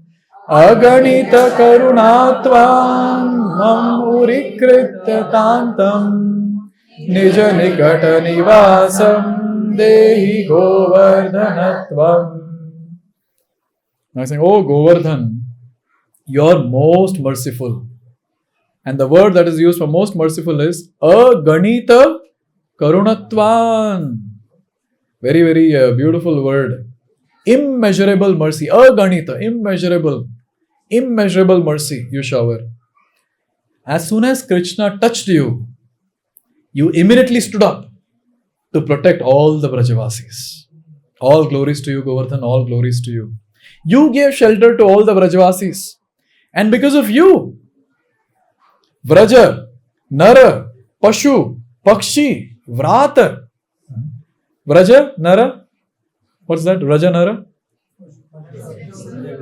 Aganita karunatvam Mam urikritya tantam Nija nikata nivasam Dehi govardhanatvam. Now he's saying, oh Govardhan, you're most merciful. And the word that is used for most merciful is Aganita Karunatvan. Very, very beautiful word. Immeasurable mercy. Aganita, immeasurable. Immeasurable mercy you shower. As soon as Krishna touched you, you immediately stood up to protect all the Vrajavasis. All glories to you, Govardhan, all glories to you. You gave shelter to all the Vrajavasis. And because of you, Vraja, Nara, Pashu, Pakshi, Vrata. Vraja, Nara, What's that? Rajanara?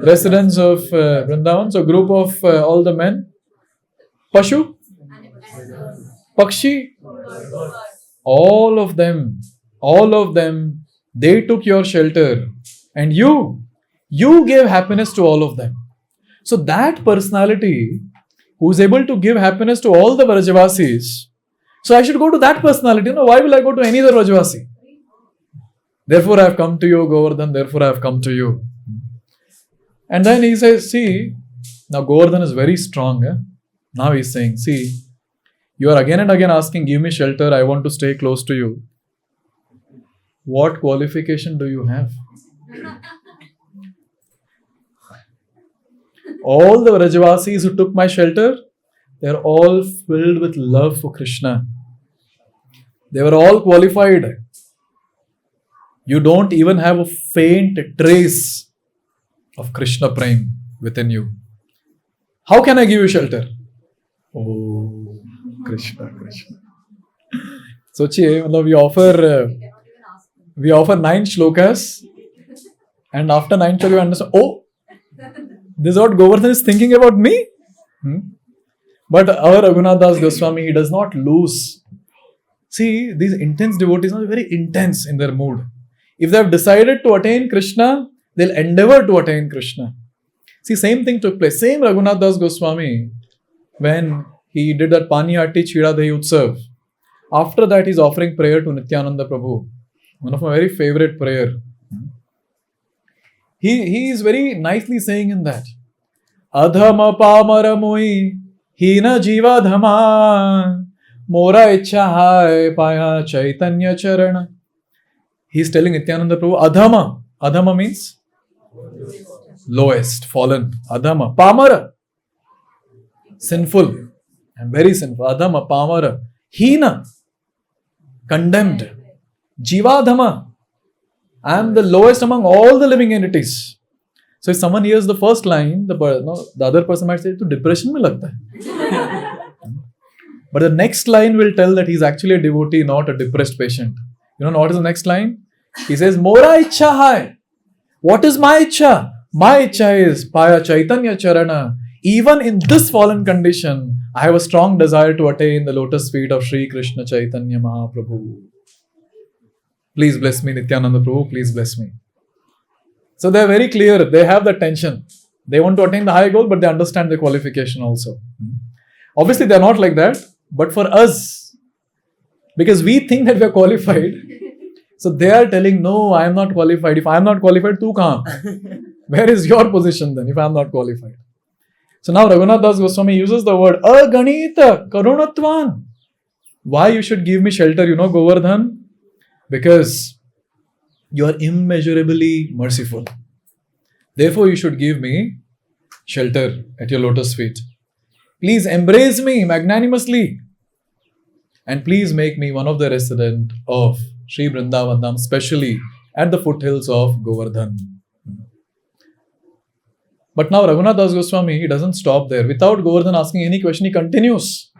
Residents of Vrindavan. So group of all the men. Pashu? Pakshi? All of them, they took your shelter. And you gave happiness to all of them. So that personality who is able to give happiness to all the Vrajavasis, so I should go to that personality. No, why will I go to any other Vrajavasi? Therefore I have come to you, Govardhan, therefore I have come to you. And then he says, see, now Govardhan is very strong. Now he is saying, see, you are again and again asking, give me shelter, I want to stay close to you. What qualification do you have? All the Vrajavasis who took my shelter, they are all filled with love for Krishna. They were all qualified. You don't even have a faint trace of Krishna Prem within you. How can I give you shelter? Oh, Krishna. So, we offer 9 shlokas, and after 9 shlokas, you understand, oh, this is what Govardhan is thinking about me. But our Raghunath Das Goswami, he does not lose. See, these intense devotees are very intense in their mood. If they have decided to attain Krishna, they'll endeavor to attain Krishna. See, same thing took place. Same Raghunath Das Goswami, when he did that Panihati Chida Dahi Utsav. After that, he's offering prayer to Nityananda Prabhu. One of my very favorite prayer. He is very nicely saying in that, Adhama pamara moi hina jiva dhama mora ichha hai paya chaitanya charana. He's telling Nityananda Prabhu, Adhama. Adhama means lowest, fallen. Adhama. Pamara. Sinful. And very sinful. Adhama, pamara. Hina. Condemned. Jivadhama. I am the lowest among all the living entities. So if someone hears the first line, the other person might say, to depression mein lagta hai. But the next line will tell that he is actually a devotee, not a depressed patient. You know what is the next line? He says, Mora ichha hai. What is my ichha? My ichha is Paya Chaitanya Charana. Even in this fallen condition, I have a strong desire to attain the lotus feet of Sri Krishna Chaitanya Mahaprabhu. Please bless me, Nityananda Prabhu, please bless me. So they are very clear, they have the tension. They want to attain the high goal, but they understand the qualification also. Obviously, they are not like that, but for us, because we think that we are qualified, so they are telling, no, I am not qualified. If I am not qualified, tu kahan? Where is your position then, if I am not qualified? So now Raghunath Das Goswami uses the word Aganita Karunatvan. Why you should give me shelter, Govardhan? Because you are immeasurably merciful. Therefore, you should give me shelter at your lotus feet. Please embrace me magnanimously. And please make me one of the residents of Sri Vrindavan, especially at the foothills of Govardhan. But now Raghunath Das Goswami, he doesn't stop there. Without Govardhan asking any question, he continues.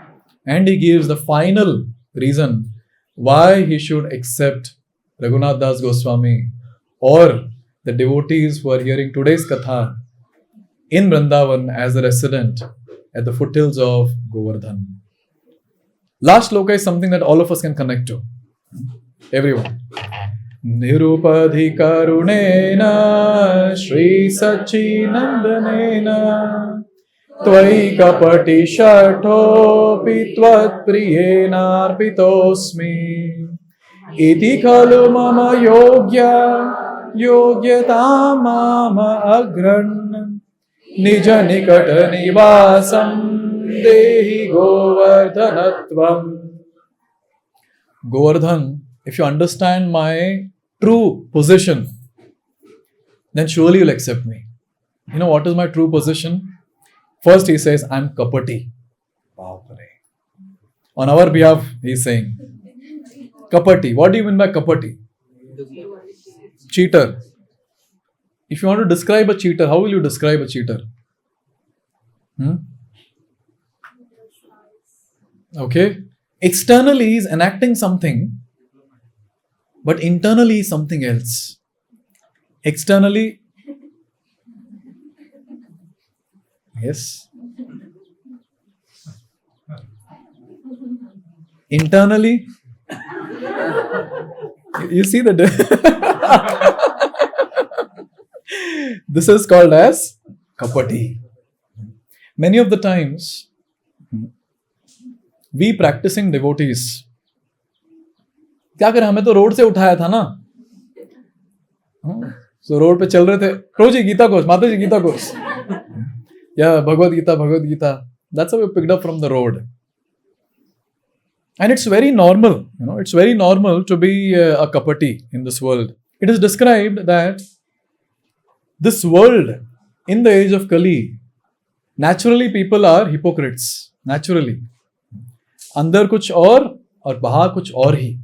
And he gives the final reason why he should accept Raghunath Das Goswami or the devotees who are hearing today's katha in Vrindavan as a resident at the foothills of Govardhan. Last sloka is something that all of us can connect to. Everyone. Nirupadhikarunena Shri Sachinandanena Tvai kapati shathopi tvat priyena arpitosmi Iti khalu mama yogyata mama agran Nija nikata nivasam dehi govardhanatvam. Govardhan, if you understand my true position, then surely you'll accept me. You know what is my true position? First he says, I'm kapati. On our behalf, he is saying, kapati. What do you mean by kapati? Cheater. If you want to describe a cheater, how will you describe a cheater? Okay. Externally, he is enacting something, but internally is something else. Externally, yes. Internally, you see the this is called as kapati. Many of the times, we practicing devotees, क्या करें, हमें तो road से उठाया था ना, so road पे चल रहे थे, प्रभु जी गीता कोर्स, माता जी गीता कोर्स, या भगवद-गीता, that's how we picked up from the road. And it's very normal, it's very normal to be a kapati in this world. It is described that this world, in the age of Kali, naturally people are hypocrites. Naturally. अंदर कुछ और बाहर कुछ और ही.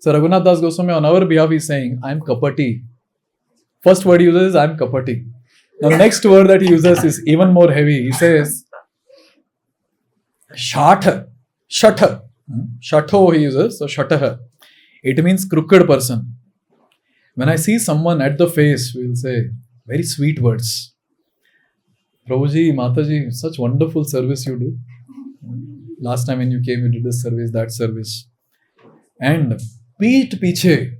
So Raghunath Das Goswami on our behalf is saying, I am kapati. First word he uses is, I am kapati. Now next word that he uses is even more heavy. He says, Shatha. Shatho he uses, so Shatah. It means crooked person. When I see someone at the face, we will say very sweet words. Prabhuji, Mataji, such wonderful service you do. Last time when you came, you did this service, that service. And peet piche,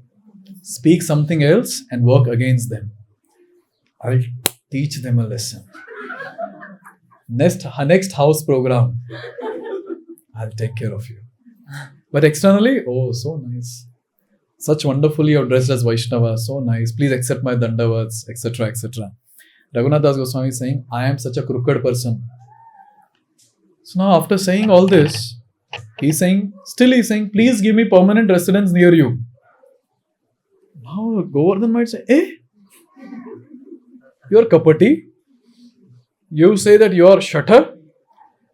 speak something else and work against them. I'll teach them a lesson. Next house program, I'll take care of you. But externally, oh, so nice. Such wonderfully you're dressed as Vaishnava, so nice. Please accept my dandavats, etc., etc. Raghunath Das Goswami is saying, I am such a crooked person. So now after saying all this, he's saying, please give me permanent residence near you. Now Govardhan might say, you're kapati, you say that you are Shatha,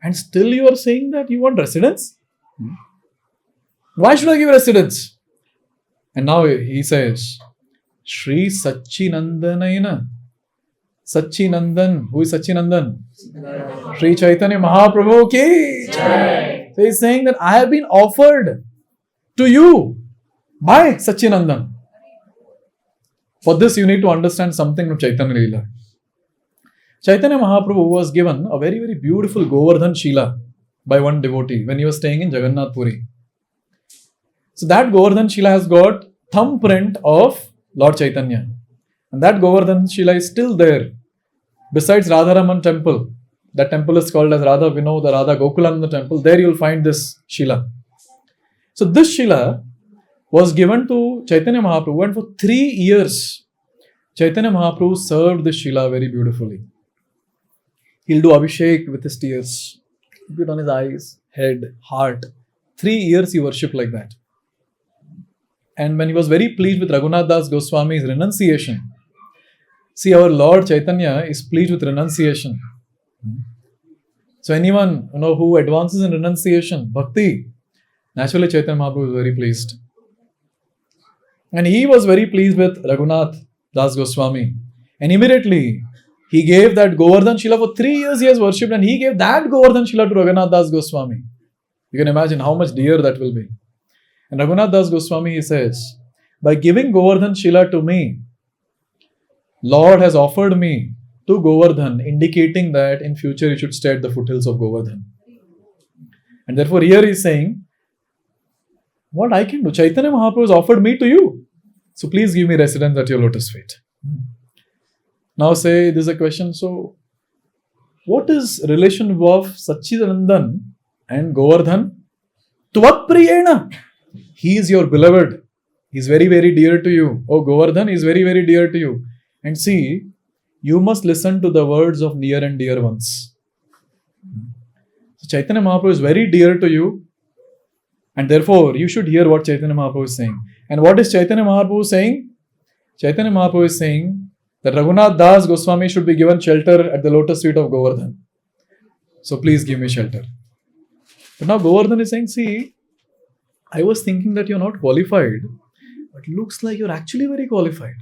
and still you are saying that you want residence? Why should I give residence? And now he says, Shri Sachinandanayana. Sachinandan. Who is Sachinandan? Sri Chaitanya Mahaprabhu ki Jai. So he is saying that I have been offered to you by Sachinandan. For this you need to understand something from Chaitanya Leela. Chaitanya Mahaprabhu was given a very, very beautiful Govardhan Shila by one devotee when he was staying in Jagannath Puri. So that Govardhan Shila has got thumbprint of Lord Chaitanya. And that Govardhan Shila is still there. Besides Radharaman temple, that temple is called as Radha Vinoda, Radha Gokulananda temple. There you will find this Shila. So this Shila was given to Chaitanya Mahaprabhu, and for 3 years, Chaitanya Mahaprabhu served this Shila very beautifully. He'll do Abhishek with his tears, put on his eyes, head, heart. 3 years he worshipped like that. And when he was very pleased with Raghunath Das Goswami's renunciation, see, our Lord Chaitanya is pleased with renunciation. So anyone who advances in renunciation, bhakti, naturally Chaitanya Mahaprabhu is very pleased. And he was very pleased with Raghunath Das Goswami. And immediately he gave that Govardhan Shila. For 3 years he has worshipped, and he gave that Govardhan Shila to Raghunath Das Goswami. You can imagine how much dear that will be. And Raghunath Das Goswami, he says, by giving Govardhan Shila to me, Lord has offered me to Govardhan, indicating that in future you should stay at the foothills of Govardhan. And therefore here he is saying, what I can do? Chaitanya Mahaprabhu has offered me to you. So please give me residence at your lotus feet. Now say, this is a question, so what is relation of Sachidanandan and Govardhan? Tvapriyena. He is your beloved. He is very, very dear to you. Oh, Govardhan is very, very dear to you. And see, you must listen to the words of near and dear ones. So Chaitanya Mahaprabhu is very dear to you, and therefore you should hear what Chaitanya Mahaprabhu is saying. And what is Chaitanya Mahaprabhu saying? Chaitanya Mahaprabhu is saying that Raghunath Das Goswami should be given shelter at the lotus feet of Govardhan. So please give me shelter. But now Govardhan is saying, see, I was thinking that you're not qualified, but looks like you're actually very qualified.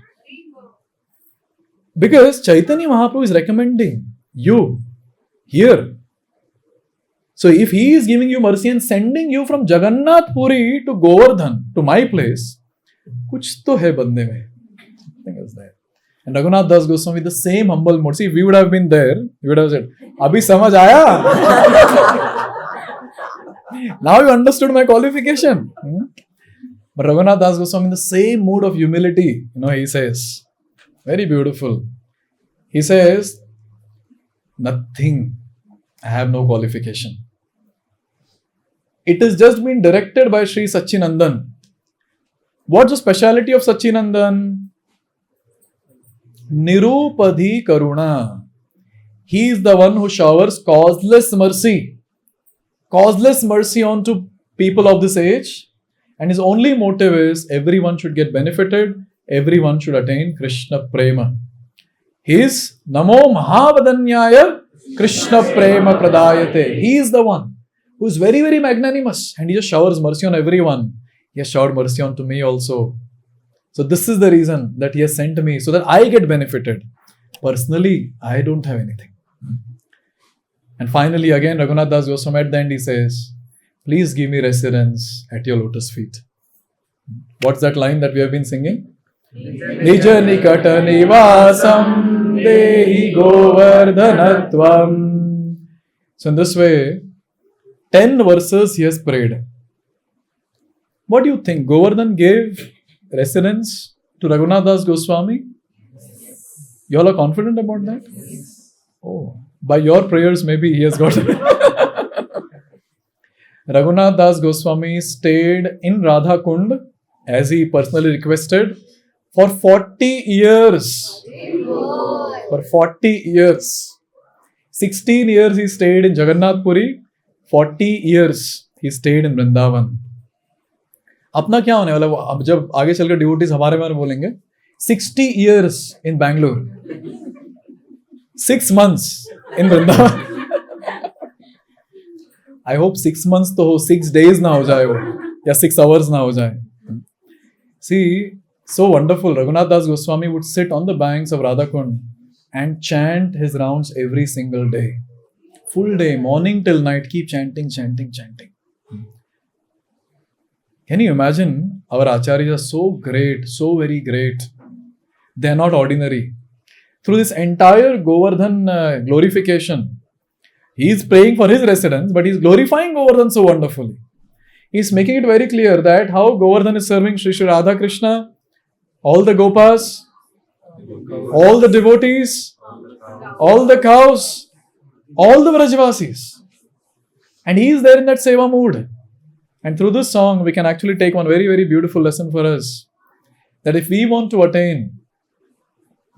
Because Chaitanya Mahaprabhu is recommending you here. So if he is giving you mercy and sending you from Jagannath Puri to Govardhan, to my place, kuch to hai bande mein. Something else And Raghunath Das Goswami with the same humble mode. See, if we would have been there, we would have said, Abhi samajh aaya? Now you understood my qualification. But Raghunath Das Goswami in the same mood of humility, he says, very beautiful. He says, nothing. I have no qualification. It has just been directed by Sri Sachinandan. What's the speciality of Sachinandan? Nirupadhi Karuna. He is the one who showers causeless mercy. Causeless mercy onto people of this age. And his only motive is everyone should get benefited. Everyone should attain Krishna Prema. He is Namo Mahavadanyaya Krishna Prema Pradayate. He is the one who is very, very magnanimous. And he just showers mercy on everyone. He has showered mercy onto me also. So this is the reason that he has sent me, so that I get benefited. Personally, I don't have anything. And finally, again, Raghunath Das Goswami at the end, he says, please give me residence at your lotus feet. What's that line that we have been singing? Nija nikata nivasam dehi govardhanatvam. So in this way, 10 verses he has prayed. What do you think? Govardhan gave residence to Raghunath Das Goswami? You all are confident about that? Oh, by your prayers, maybe he has got it. Raghunath Das Goswami stayed in Radha Kund, as he personally requested, for 40 years. For 40 years. 16 years he stayed in Jagannath Puri. 40 years he stayed in Vrindavan. अपना क्या होने वाला, अब जब आगे चलकर devotees हमारे बारे में बोलेंगे, 60 years in Bangalore, 6 months in Vrindavan. I hope 6 months तो हो, 6 days ना हो जाए वो, या 6 hours ना हो जाए. See, so wonderful. Raghunath Das Goswami would sit on the banks of Radhakund and chant his rounds every single day. Full day, morning till night, keep chanting, chanting, chanting. Can you imagine? Our acharyas are so great, so very great. They are not ordinary. Through this entire Govardhan glorification, he is praying for his residence, but he is glorifying Govardhan so wonderfully. He is making it very clear that how Govardhan is serving Sri Sri Radha Krishna, all the Gopas, all the devotees, all the cows, all the Vrajavasis. And he is there in that seva mood. And through this song, we can actually take one very, very beautiful lesson for us. That if we want to attain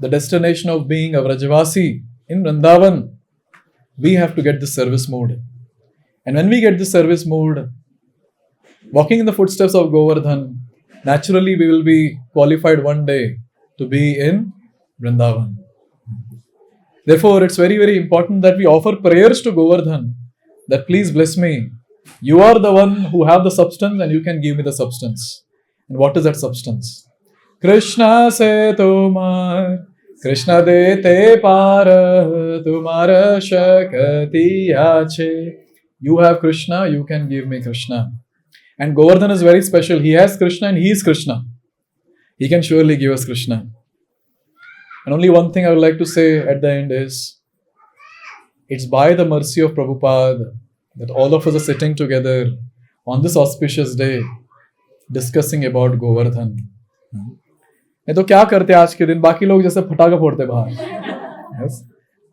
the destination of being a Vrajavasi in Vrindavan, we have to get the service mood. And when we get the service mood, walking in the footsteps of Govardhan, naturally we will be qualified one day to be in Vrindavan. Therefore, it's very, very important that we offer prayers to Govardhan, that please bless me. You are the one who have the substance and you can give me the substance. And what is that substance? Krishna se tumar, Krishna de te para, tumara shakati ache. You have Krishna, you can give me Krishna. And Govardhan is very special. He has Krishna and he is Krishna. He can surely give us Krishna. And only one thing I would like to say at the end is, it's by the mercy of Prabhupada that all of us are sitting together on this auspicious day discussing about Govardhan. नहीं तो क्या करते आज के दिन, बाकी लोग जैसे फटाका फोड़ते बाहर, yes?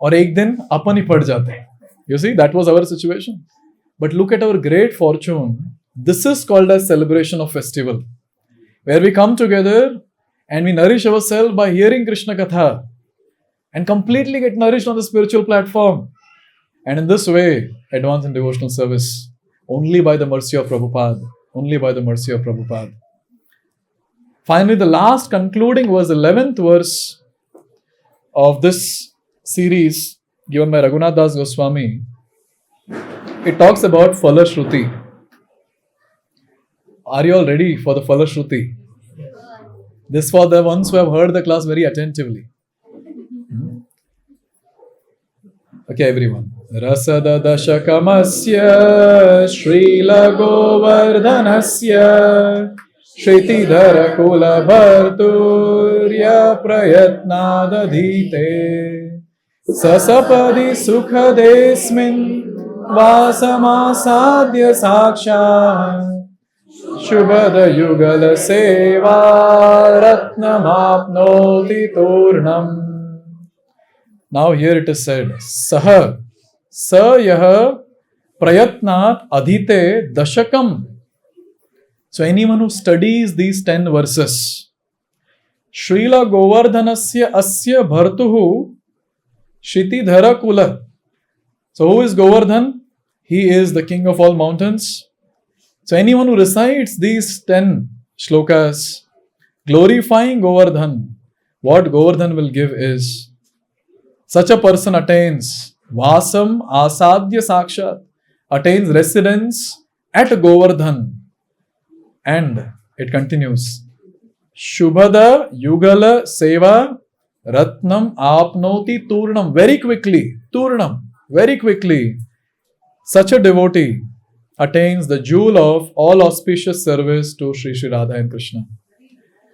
और एक दिन अपन ही फट जाते. You see, that was our situation. But look at our great fortune. This is called as celebration of festival, where we come together and we nourish ourselves by hearing Krishna Katha and completely get nourished on the spiritual platform. And in this way, advance in devotional service. Only by the mercy of Prabhupada. Only by the mercy of Prabhupada. Finally, the last concluding verse, 11th verse of this series given by Raghunath Das Goswami, it talks about Phala Shruti. Are you all ready for the Phala Shruti? This for the ones who have heard the class very attentively. Okay, everyone. Rasada dashakamasya Srila Govardhanasya Shritidhara kula bharturya prayatnadadhite Sasapadi sukhadesmin Vasamasadya sakshat Shubhada yugala seva Ratnamapnoti turnam. Now here it is said, Saha Sa yaha prayatnat adhite dashakam. So anyone who studies these 10 verses, Srila Govardhanasya asya bhartuhu Shritidhara kula. So who is Govardhan? He is the king of all mountains. So anyone who recites these 10 shlokas, glorifying Govardhan, what Govardhan will give is, such a person attains Vasam Asadya Sakshat, attains residence at Govardhan. And it continues, Shubhada Yugala Seva Ratnam Apnoti Turnam. Very quickly, Turnam, very quickly, such a devotee attains the jewel of all auspicious service to Sri Sri Radha and Krishna.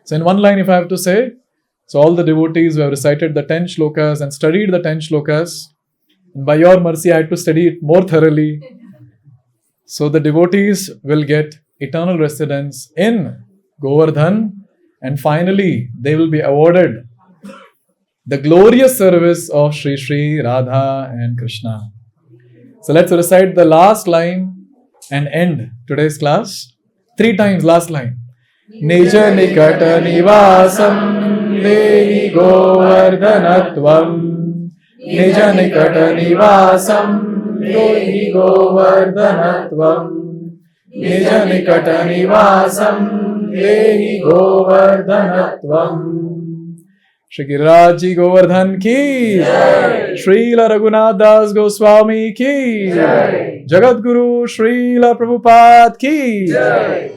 So in one line, if I have to say, so all the devotees who have recited the 10 shlokas and studied the 10 shlokas, and by your mercy I had to study it more thoroughly. So the devotees will get eternal residence in Govardhan, and finally they will be awarded the glorious service of Sri Sri Radha and Krishna. So let's recite the last line and end today's class. 3 times, last line. Nija nikata nivasam dehi govardhanatvam. Nija nikata nivasam dehi govardhanatvam. Nija nikata nivasam dehi govardhanatvam. Shri Giriraj Ji Govardhan ki Jai. Srila Raghunath Das Goswami ki Jai. Jagat Guru Srila Prabhupada ki Jai.